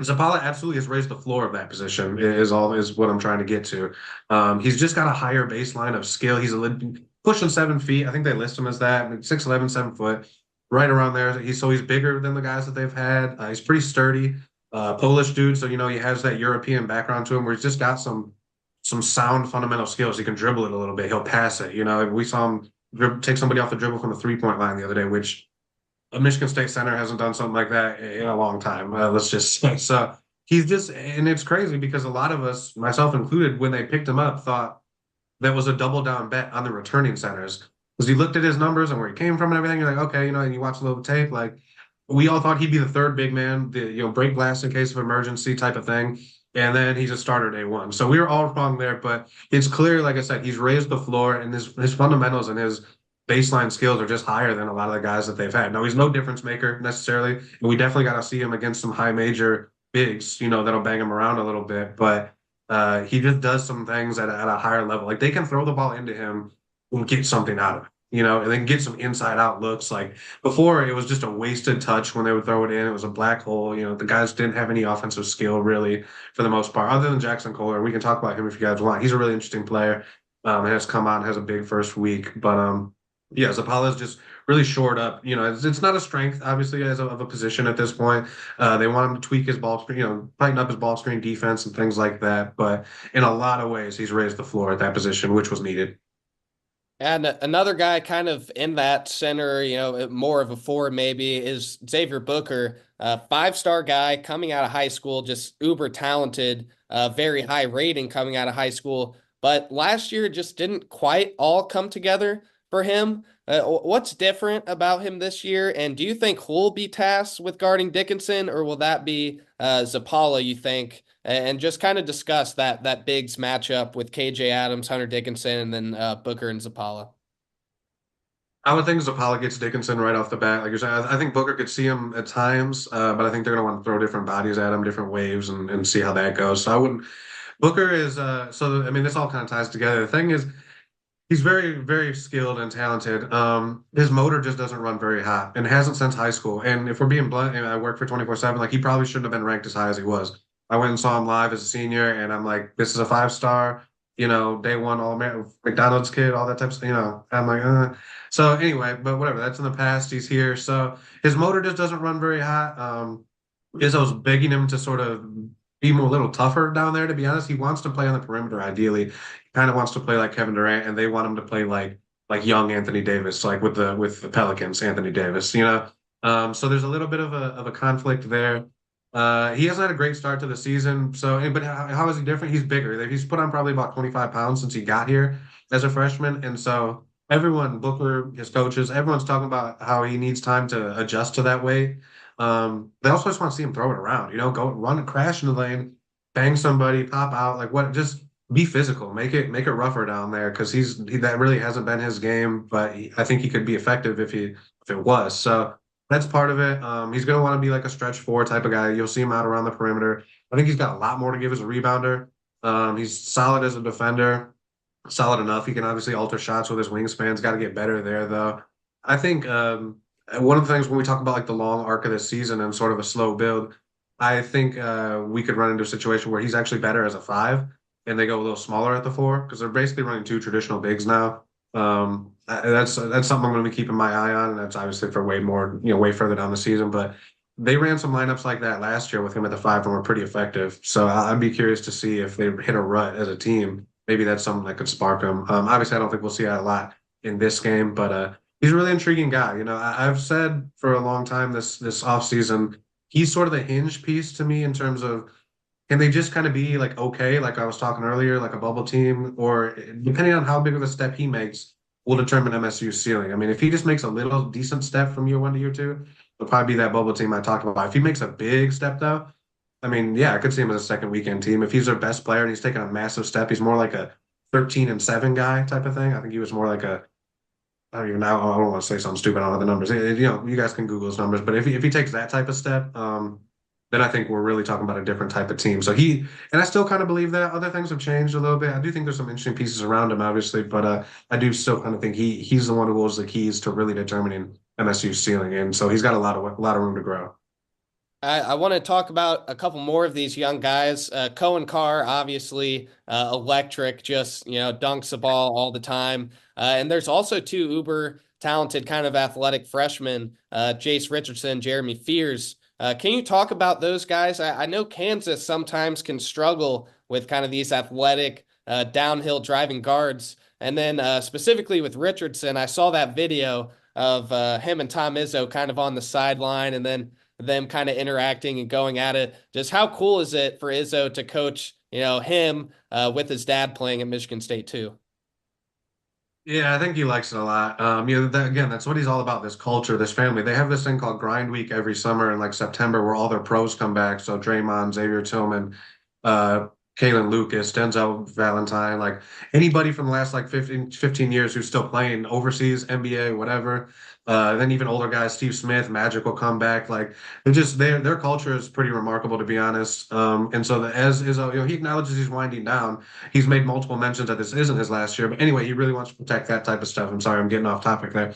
Zapala absolutely has raised the floor of that position. Is what I'm trying to get to. He's just got a higher baseline of skill. He's pushing 7 feet. I think they list him as that. 6'11", 7 foot, right around there. He's bigger than the guys that they've had. He's pretty sturdy. Polish dude, so he has that European background to him where he's just got some sound fundamental skills. He can dribble it a little bit. He'll pass it. We saw him take somebody off the dribble from the 3-point line the other day, which a Michigan State center hasn't done something like that in a long time. Let's just say. So he's just, and it's crazy because a lot of us, myself included, when they picked him up, thought that was a double down bet on the returning centers because you looked at his numbers and where he came from and everything. You're like, okay, and you watch a little tape, like. We all thought he'd be the third big man, break glass in case of emergency type of thing. And then he's a starter day one. So we were all wrong there, but it's clear, like I said, he's raised the floor and his fundamentals and his baseline skills are just higher than a lot of the guys that they've had. Now, he's no difference maker necessarily. And we definitely got to see him against some high major bigs, that'll bang him around a little bit. But he just does some things at a higher level. Like they can throw the ball into him and get something out of it. And then get some inside out looks. Like before, it was just a wasted touch when they would throw it in. It was a black hole. The guys didn't have any offensive skill really for the most part, other than Jackson Kohler. We can talk about him if you guys want. He's a really interesting player. Has come out and has a big first week. But yeah, Zapala's just really shored up. It's not a strength, obviously, of a position at this point. They want him to tweak his ball screen, tighten up his ball screen defense and things like that. But in a lot of ways, he's raised the floor at that position, which was needed. And another guy kind of in that center, more of a forward maybe, is Xavier Booker, a 5-star guy coming out of high school, just uber talented, very high rating coming out of high school. But last year just didn't quite all come together for him. What's different about him this year? And do you think he'll be tasked with guarding Dickinson, or will that be Zapala, you think? And just kind of discuss that bigs matchup with KJ Adams, Hunter Dickinson, and then Booker and Zapala. I would think Zapala gets Dickinson right off the bat. Like you're saying, I think Booker could see him at times, but I think they're going to want to throw different bodies at him, different waves, and see how that goes. So I wouldn't. Booker is this all kind of ties together. The thing is, he's very, very skilled and talented. His motor just doesn't run very hot and hasn't since high school. And if we're being blunt, I work for 24/7, like he probably shouldn't have been ranked as high as he was. I went and saw him live as a senior, and I'm like, this is a 5-star, day one McDonald's kid, all that type of stuff, I'm like, So anyway, but whatever, that's in the past. He's here. So his motor just doesn't run very hot. Izzo's begging him to sort of be a little tougher down there, to be honest. He wants to play on the perimeter, ideally. He kind of wants to play like Kevin Durant, and they want him to play like young Anthony Davis, like with the Pelicans, Anthony Davis, So there's a little bit of a conflict there. He hasn't had a great start to the season. So, but how is he different? He's bigger. He's put on probably about 25 pounds since he got here as a freshman. And so everyone, Booker, his coaches, everyone's talking about how he needs time to adjust to that weight. They also just want to see him throw it around, go run and crash in the lane, bang somebody, pop out, just be physical, make it rougher down there. Cause that really hasn't been his game, but I think he could be effective if it was. So that's part of it. He's going to want to be like a stretch 4 type of guy. You'll see him out around the perimeter. I think he's got a lot more to give as a rebounder. He's solid as a defender. solid enough. He can obviously alter shots with his wingspan's got to get better there, though. I think one of the things when we talk about like the long arc of this season and sort of a slow build, I think we could run into a situation where he's actually better as a five and they go a little smaller at the four because they're basically running two traditional bigs now. That's something I'm going to be keeping my eye on, and that's obviously for way more, way further down the season. But they ran some lineups like that last year with him at the five and were pretty effective. So I'd be curious to see if they hit a rut as a team. Maybe that's something that could spark him. Obviously, I don't think we'll see that a lot in this game, but he's a really intriguing guy. I've said for a long time this offseason, he's sort of the hinge piece to me in terms of can they just kind of be like okay, like I was talking earlier, like a bubble team, or depending on how big of a step he makes, will determine MSU's ceiling. I mean, if he just makes a little decent step from year one to year two, it'll probably be that bubble team I talked about. If he makes a big step though, I mean, yeah, I could see him as a second weekend team. If he's their best player and he's taking a massive step, he's more like a 13-7 guy type of thing. I think he was more like a I don't even know. I don't want to say something stupid on the numbers. You guys can Google his numbers, but if he takes that type of step, then I think we're really talking about a different type of team. So and I still kind of believe that other things have changed a little bit. I do think there's some interesting pieces around him, obviously, but I do still kind of think he's the one who holds the keys to really determining MSU's ceiling, and so he's got a lot of room to grow. I want to talk about a couple more of these young guys. Cohen Carr, obviously electric, just dunks the ball all the time. And there's also two uber talented kind of athletic freshmen, Jace Richardson, Jeremy Fears. Can you talk about those guys? I know Kansas sometimes can struggle with kind of these athletic downhill driving guards. And then specifically with Richardson, I saw that video of him and Tom Izzo kind of on the sideline, and then them kind of interacting and going at it. Just how cool is it for Izzo to coach, him with his dad playing at Michigan State too? Yeah, I think he likes it a lot. Again, that's what he's all about, this culture, this family. They have this thing called Grind Week every summer in like September where all their pros come back. So Draymond, Xavier Tillman, uh, Kalen Lucas, Denzel Valentine, like anybody from the last like 15 years who's still playing overseas, NBA, whatever. Then even older guys, Steve Smith, Magic will come back. Like their culture is pretty remarkable to be honest. And so as is he acknowledges he's winding down. He's made multiple mentions that this isn't his last year, but anyway, he really wants to protect that type of stuff. I'm sorry, I'm getting off topic there.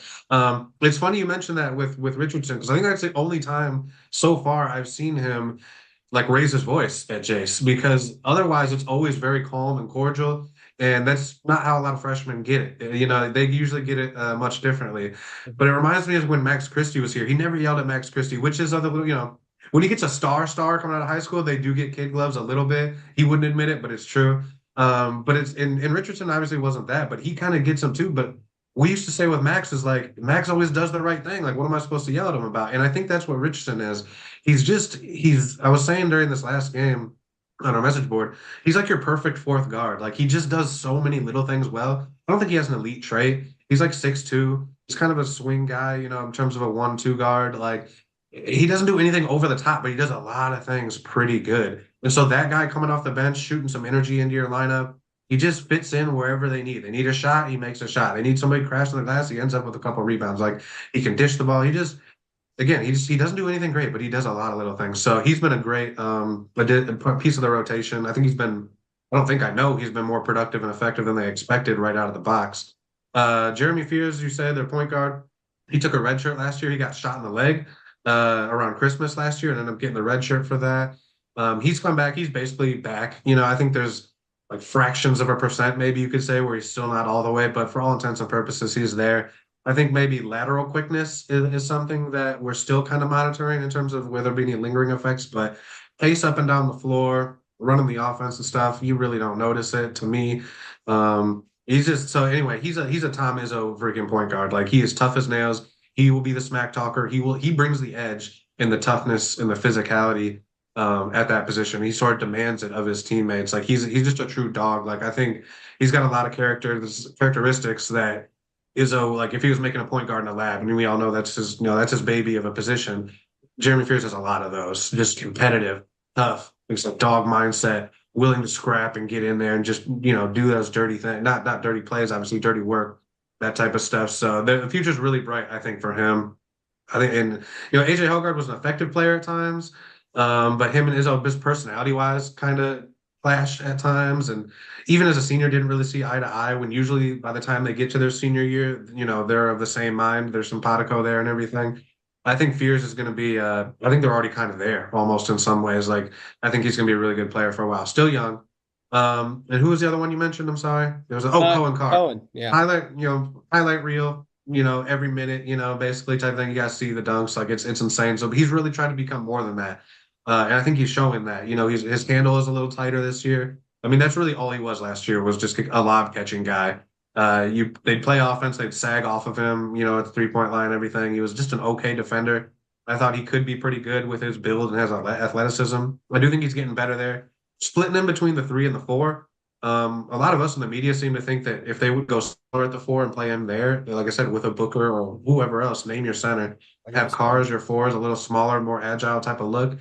It's funny you mentioned that with Richardson because I think that's the only time so far I've seen him like raise his voice at Jace because otherwise it's always very calm and cordial. And that's not how a lot of freshmen get it. They usually get it much differently. But it reminds me of when Max Christie was here. He never yelled at Max Christie, which is when he gets a star coming out of high school, they do get kid gloves a little bit. He wouldn't admit it, but it's true. But it's in Richardson obviously wasn't that, but he kind of gets them too. But we used to say with Max is like Max always does the right thing. Like, what am I supposed to yell at him about? And I think that's what Richardson is. I was saying during this last game on our message board, he's like your perfect fourth guard. Like he just does so many little things well. I don't think he has an elite trait. He's like 6'2". He's kind of a swing guy, in terms of a 1-2 guard. Like he doesn't do anything over the top, but he does a lot of things pretty good. And so that guy coming off the bench, shooting some energy into your lineup, he just fits in wherever they need. They need a shot, he makes a shot. They need somebody crashing the glass, he ends up with a couple rebounds. Like he can dish the ball. He doesn't do anything great, but he does a lot of little things. So he's been a great piece of the rotation. I know he's been more productive and effective than they expected right out of the box. Jeremy Fears, you said, their point guard, he took a red shirt last year. He got shot in the leg around Christmas last year and ended up getting the red shirt for that. He's come back. He's basically back. I think there's like fractions of a percent, maybe you could say, where he's still not all the way, but for all intents and purposes, he's there. I think maybe lateral quickness is something that we're still kind of monitoring in terms of whether there be any lingering effects, but pace up and down the floor, running the offense and stuff, you really don't notice it to me. He's just so anyway, he's a Tom Izzo freaking point guard. Like he is tough as nails. He will be the smack talker. He brings the edge and the toughness and the physicality at that position. He sort of demands it of his teammates. Like he's just a true dog. Like I think he's got a lot of characteristics that Izzo, like if he was making a point guard in a lab, and we all know that's his baby of a position. Jeremy Fears has a lot of those, just competitive, tough, it's a dog mindset, willing to scrap and get in there and just do those dirty things, not dirty plays, obviously dirty work, that type of stuff. So the future's really bright, I think, for him. I think, and AJ Hogard was an effective player at times, but him and Izzo, just personality wise, kind of flash at times, and even as a senior, didn't really see eye to eye. When usually by the time they get to their senior year, they're of the same mind. There's simpatico there and everything. I think Fears is going to be. I think they're already kind of there, almost in some ways. Like I think he's going to be a really good player for a while. Still young. And who was the other one you mentioned? I'm sorry. There was Cohen Carr. Cohen, yeah. Highlight reel. Every minute. Basically type thing. You guys see the dunks. Like it's insane. So he's really trying to become more than that. And I think he's showing that. His handle is a little tighter this year. I mean, that's really all he was last year, was just a lob catching guy. They'd play offense, they'd sag off of him, at the 3-point line, everything. He was just an okay defender. I thought he could be pretty good with his build and his athleticism. I do think he's getting better there. Splitting him between the 3 and the 4. A lot of us in the media seem to think that if they would go slower at the 4 and play him there, like I said, with a Booker or whoever else, name your center, have Carr as your 4s, a little smaller, more agile type of look.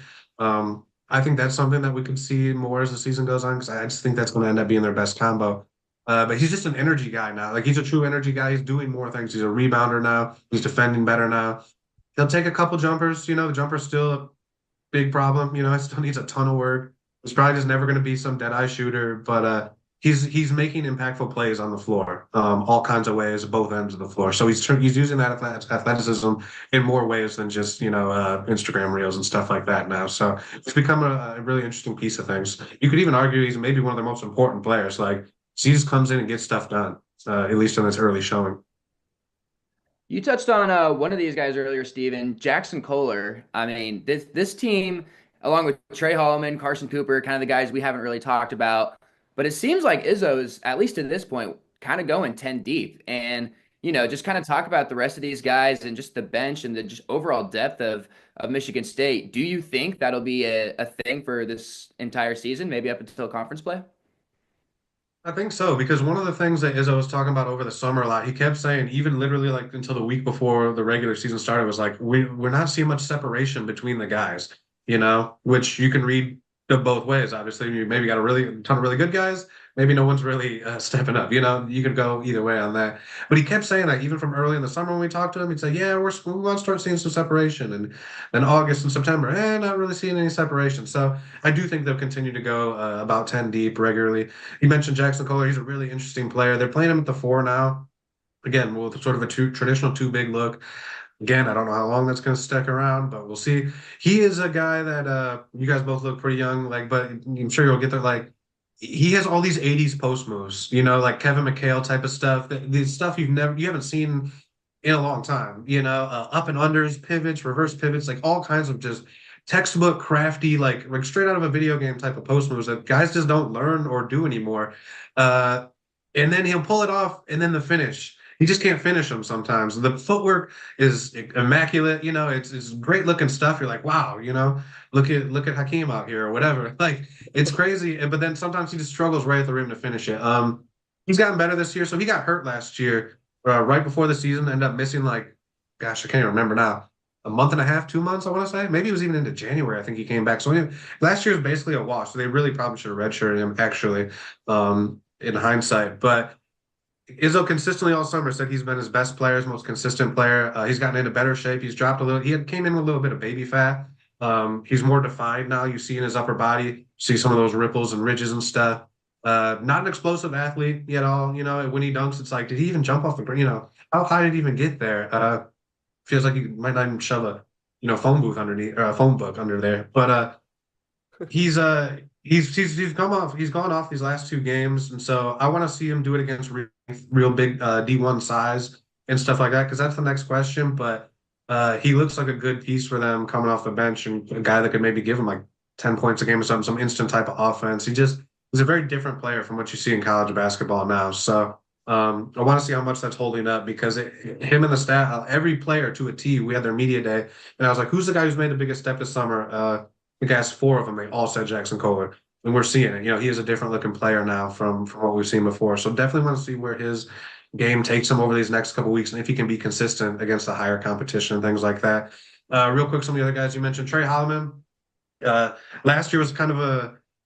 I think that's something that we could see more as the season goes on, because I just think that's going to end up being their best combo. But he's just an energy guy now. Like he's a true energy guy. He's doing more things. He's a rebounder now. He's defending better now. He'll take a couple jumpers. The jumper's still a big problem. It still needs a ton of work. He's probably just never going to be some dead eye shooter, but he's making impactful plays on the floor, all kinds of ways, both ends of the floor. So he's using that athleticism in more ways than just Instagram reels and stuff like that now. So it's become a really interesting piece of things. You could even argue he's maybe one of their most important players. Like he just comes in and gets stuff done, at least in this early showing. You touched on one of these guys earlier, Steven, Jackson Kohler. I mean, this team, along with Trey Holloman, Carson Cooper, kind of the guys we haven't really talked about. But it seems like Izzo's, at least at this point, kind of going 10 deep. And, just kind of talk about the rest of these guys and just the bench and the just overall depth of Michigan State. Do you think that'll be a thing for this entire season, maybe up until conference play? I think so, because one of the things that Izzo was talking about over the summer a lot, he kept saying, even literally like until the week before the regular season started, was like, we're not seeing much separation between the guys, which you can read both ways. Obviously, you maybe got a ton of really good guys. Maybe no one's really stepping up. You could go either way on that. But he kept saying that even from early in the summer when we talked to him, he'd say, yeah, we want to start seeing some separation. And then August and September, not really seeing any separation. So I do think they'll continue to go about 10 deep regularly. You mentioned Jackson Kohler. He's a really interesting player. They're playing him at the 4 now. Again, with sort of a traditional 2 big look. Again, I don't know how long that's going to stick around, but we'll see. He is a guy that you guys both look pretty young, but I'm sure you'll get there. Like he has all these 80s post moves, like Kevin McHale type of stuff. The stuff you haven't seen in a long time. Up and unders, pivots, reverse pivots, like all kinds of just textbook crafty, like straight out of a video game type of post moves that guys just don't learn or do anymore. And then he'll pull it off, and then the finish. He just can't finish them sometimes. The footwork is immaculate. It's great looking stuff. You're like, wow, look at Hakeem out here or whatever. Like it's crazy. But then sometimes he just struggles right at the rim to finish it. He's gotten better this year. So he got hurt last year, right before the season, ended up missing I can't even remember now. A month and a half, 2 months, I want to say. Maybe it was even into January. I think he came back. So anyway, last year was basically a wash. So they really probably should have redshirted him, actually, in hindsight. But Izzo consistently all summer said he's been his best player, his most consistent player. He's gotten into better shape. He's dropped a little. Came in with a little bit of baby fat. He's more defined now. You see in his upper body, see some of those ripples and ridges and stuff. Not an explosive athlete at all. When he dunks, it's like, did he even jump off the ground? How high did he even get there? Feels like he might not even shove a phone booth underneath, or a phone book under there. But he's gone off these last 2 games, and so I want to see him do it against real big D1 size and stuff like that, because that's the next question. But he looks like a good piece for them coming off the bench, and a guy that could maybe give him like 10 points a game or something, some instant type of offense. He's a very different player from what you see in college basketball now. So I want to see how much that's holding up, because him and the staff, every player to a T, we had their media day, and I was like, who's the guy who's made the biggest step this summer? I think I asked 4 of them. They all said Jackson Kohler. And we're seeing it. He is a different looking player now from what we've seen before. So definitely want to see where his game takes him over these next couple of weeks, and if he can be consistent against the higher competition and things like that. Real quick, some of the other guys you mentioned, Trey Holloman. Last year was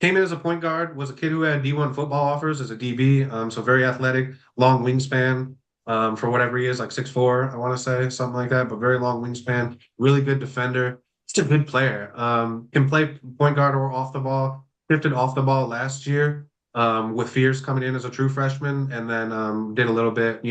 came in as a point guard, was a kid who had D1 football offers as a DB. So very athletic, long wingspan, for whatever he is, like 6'4", I want to say, something like that, but very long wingspan, really good defender. Just a good player. Can play point guard or off the ball. shifted off the ball last year, with Fierce coming in as a true freshman, and then did a little bit,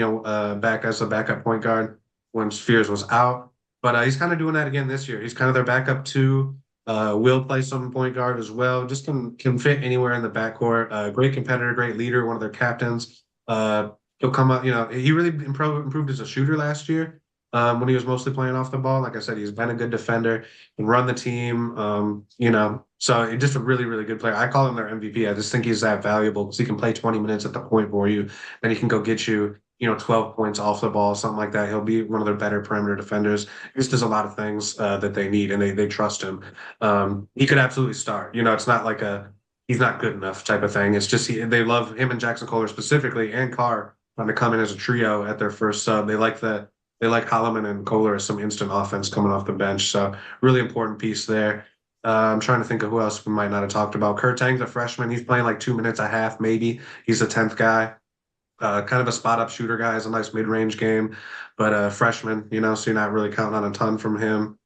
back as a backup point guard when Fierce was out. But he's kind of doing that again this year. He's kind of their backup too. Will play some point guard as well. Just can fit anywhere in the backcourt. Great competitor, great leader, one of their captains. He'll come up. He really improved as a shooter last year. When he was mostly playing off the ball. Like I said, he's been a good defender and run the team. So he's just a really, really good player. I call him their MVP. I just think he's that valuable because he can play 20 minutes at the point for you, and he can go get you, 12 points off the ball, something like that. He'll be one of their better perimeter defenders. He just does a lot of things that they need, and they trust him. He could absolutely start. It's not like he's not good enough type of thing. It's just they love him and Jackson Kohler specifically, and Carr trying to come in as a trio at their first sub. They like Holloman and Kohler as some instant offense coming off the bench. So really important piece there. I'm trying to think of who else we might not have talked about. Kurtang's a freshman. He's playing like 2 minutes a half, maybe. He's a 10th guy. Kind of a spot-up shooter guy. Has a nice mid-range game, but a freshman, so you're not really counting on a ton from him.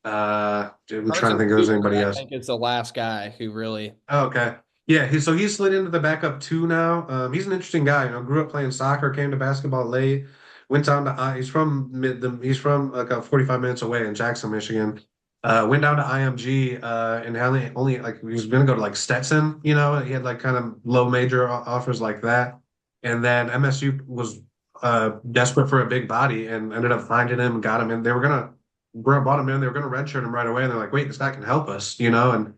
I'm trying to think if there's anybody else. I think it's the last guy who really. Oh, okay. Yeah, he's slid into the backup two now. He's an interesting guy. Grew up playing soccer, came to basketball late, went down to he's from like 45 minutes away in Jackson, Michigan. Went down to IMG and only like he was gonna go to like Stetson, he had like kind of low major offers like that. And then MSU was desperate for a big body and ended up finding him and got him in. They were gonna brought him in, they were gonna redshirt him right away, and they're like, wait, this guy can help us, and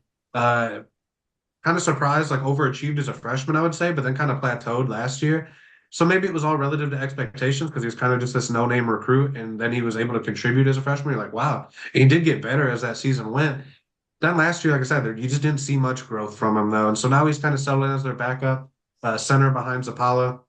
kind of surprised, like overachieved as a freshman, I would say, but then kind of plateaued last year. So maybe it was all relative to expectations because he was kind of just this no-name recruit, and then he was able to contribute as a freshman. You're like, wow. And he did get better as that season went. Then last year, like I said, you just didn't see much growth from him, though. And so now he's kind of settled in as their backup center behind Zapala.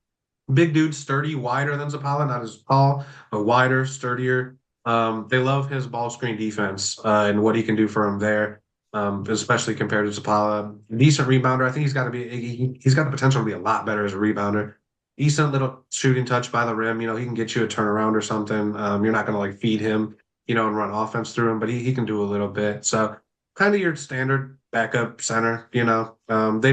Big dude, sturdy, wider than Zapala, not as tall, but wider, sturdier. They love his ball screen defense and what he can do for them there. Especially compared to Zapala. Decent rebounder. I think he's got the potential to be a lot better as a rebounder. Decent little shooting touch by the rim. He can get you a turnaround or something. You're not going to like feed him, and run offense through him, but he can do a little bit. So kind of your standard backup center, They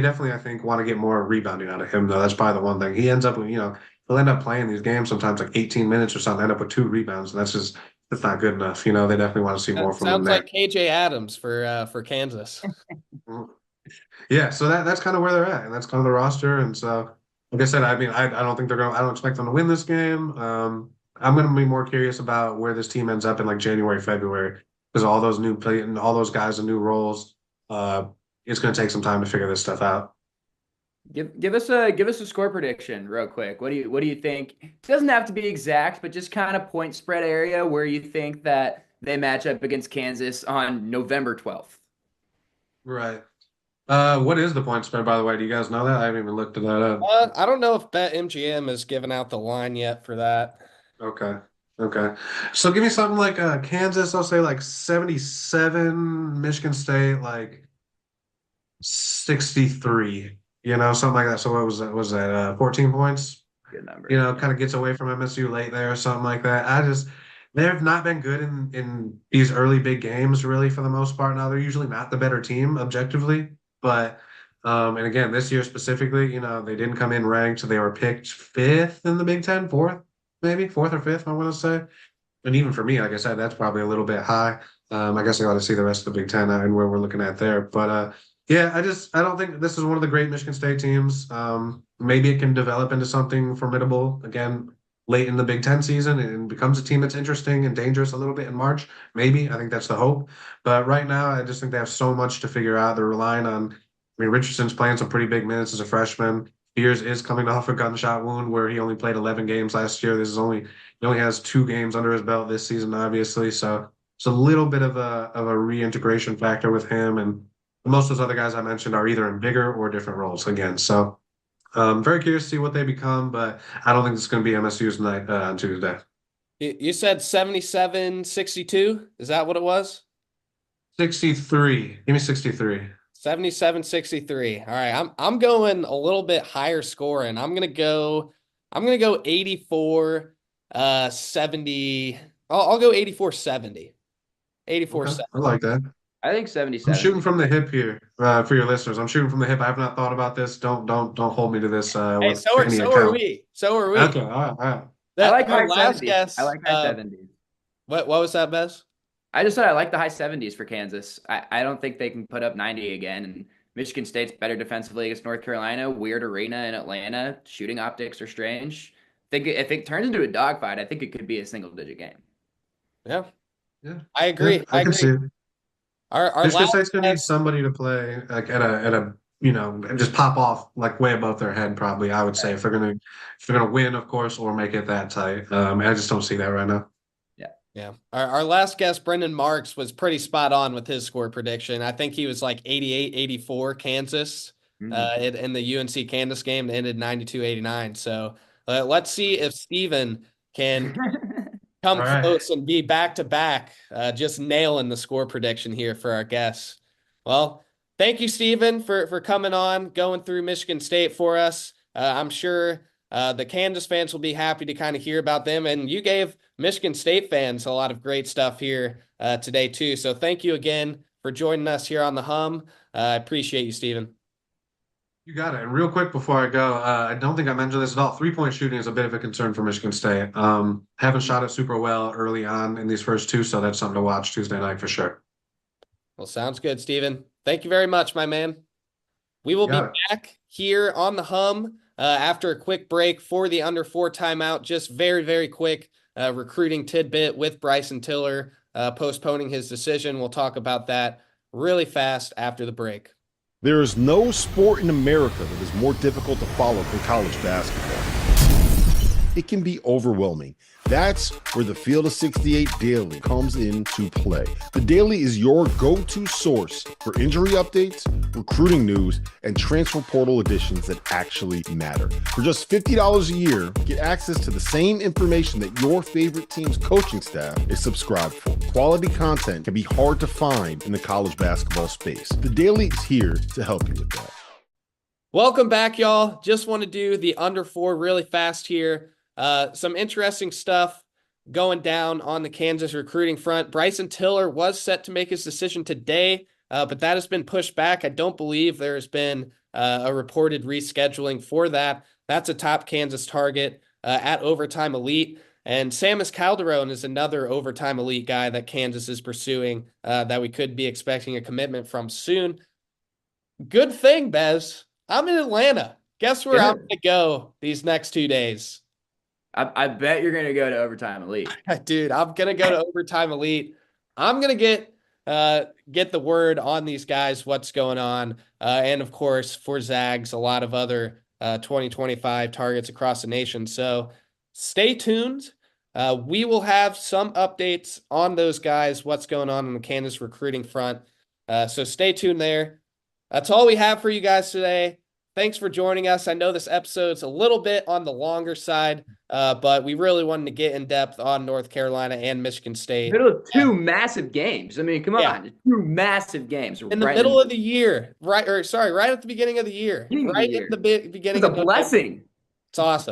definitely, I think, want to get more rebounding out of him, though. That's probably the one thing. He ends up with, he'll end up playing these games sometimes like 18 minutes or something, end up with 2 rebounds, and that's not good enough. They definitely want to see more from him. Sounds like KJ Adams for Kansas. Yeah, so that's kind of where they're at, and that's kind of the roster. And so, like I said, I don't think I don't expect them to win this game. I'm going to be more curious about where this team ends up in like January, February, because all those new play and all those guys in new roles. It's going to take some time to figure this stuff out. Give us a score prediction real quick. What do you think? It doesn't have to be exact, but just kind of point spread area where you think that they match up against Kansas on November 12th. Right. What is the point spread, by the way? Do you guys know that? I haven't even looked at that up. I don't know if BetMGM has given out the line yet for that. Okay. So give me something like Kansas, I'll say like 77, Michigan State like 63. Something like that. So what was that? Was that 14 points? Good number. Kind of gets away from MSU late there or something like that. They have not been good in these early big games, really, for the most part. Now, they're usually not the better team objectively. But, and again, this year specifically, they didn't come in ranked. So they were picked 5th in the Big Ten, 4th, maybe 4th or 5th, I want to say. And even for me, like I said, that's probably a little bit high. I guess I got to see the rest of the Big Ten and where we're looking at there. But, yeah, I don't think this is one of the great Michigan State teams. Maybe it can develop into something formidable again late in the Big Ten season and becomes a team that's interesting and dangerous a little bit in March. Maybe. I think that's the hope. But right now, I just think they have so much to figure out. They're relying on, Richardson's playing some pretty big minutes as a freshman. Spears is coming off a gunshot wound where he only played 11 games last year. He only has 2 games under his belt this season, obviously. So it's a little bit of a reintegration factor with him. And most of those other guys I mentioned are either in bigger or different roles again. So very curious to see what they become, but I don't think it's going to be MSU's night on Tuesday. You said 77-62? Is that what it was? 63. Give me 63. 77-63. All right, I'm going a little bit higher scoring. I'm gonna go 84 70. I'll go 84-70. 84-70. Okay. I like that. I think I'm 77. shooting from the hip here, for your listeners. I'm shooting from the hip. I have not thought about this. Don't hold me to this Hey, with any so are account. we. So are we. Okay, all right, all right. I like Our high last 70s. I guess. like high 70s. What was that, Bez? I just said I like the high 70s for Kansas. I don't think they can put up 90 again. And Michigan State's better defensively against North Carolina. Weird arena in Atlanta. Shooting optics are strange. Think if it turns into a dogfight, I think it could be a single-digit game. Yeah, Yeah, I yeah, agree. I I can see agree. it. Our Michigan last State's gonna need guess. somebody to play like at a and just pop off like way above their head. Probably, I would say if they're gonna win, of course, or make it that tight. I just don't see that right now. Yeah. Our last guest, Brendan Marks, was pretty spot on with his score prediction. I think he was like 88, 84 Kansas in the UNC Kansas game that ended 92-89. So let's see if Steven can All come right. close and be back to back, just nailing the score prediction here for our guests. Well, thank you, Steven, for coming on, going through Michigan State for us. I'm sure the Kansas fans will be happy to kind of hear about them. And you gave Michigan State fans a lot of great stuff here today, too. So thank you again for joining us here on the Hum. I appreciate you, Steven. You got it. And real quick before I go, I don't think I mentioned this at all. 3-point shooting is a bit of a concern for Michigan State. Haven't shot it super well early on in these first two, so that's something to watch Tuesday night for sure. Well, sounds good, Steven. Thank you very much, my man. We will You be got it. back here on the Hum after a quick break for the under 4 timeout. Just very, very quick recruiting tidbit with Bryson Tiller postponing his decision. We'll talk about that really fast after the break. There is no sport in America that is more difficult to follow than college basketball. It can be overwhelming. That's where the Field of 68 Daily comes into play. The Daily is your go-to source for injury updates, recruiting news, and transfer portal additions that actually matter. For just $50 a year, get access to the same information that your favorite team's coaching staff is subscribed for. Quality content can be hard to find in the college basketball space. The Daily is here to help you with that. Welcome back, y'all. Just want to do the under 4 really fast here. Some interesting stuff going down on the Kansas recruiting front. Bryson Tiller was set to make his decision today, but that has been pushed back. I don't believe there has been a reported rescheduling for that. That's a top Kansas target at Overtime Elite. And Samus Calderon is another Overtime Elite guy that Kansas is pursuing that we could be expecting a commitment from soon. Good thing, Bez. I'm in Atlanta. Guess where I'm going to go these next 2 days? I bet you're going to go to Overtime Elite. Dude, I'm going to go to Overtime Elite. I'm going to get the word on these guys, what's going on. And of course, for Zags, a lot of other 2025 targets across the nation. So stay tuned. We will have some updates on those guys, what's going on the Kansas recruiting front. So stay tuned there. That's all we have for you guys today. Thanks for joining us. I know this episode's a little bit on the longer side, but we really wanted to get in depth on North Carolina and Michigan State. Middle of two massive games. I mean, come Yeah. on, two massive games. In the middle of the year, right at the beginning of the year, Beginning of right the at the year. beginning It's a of November. blessing. It's awesome.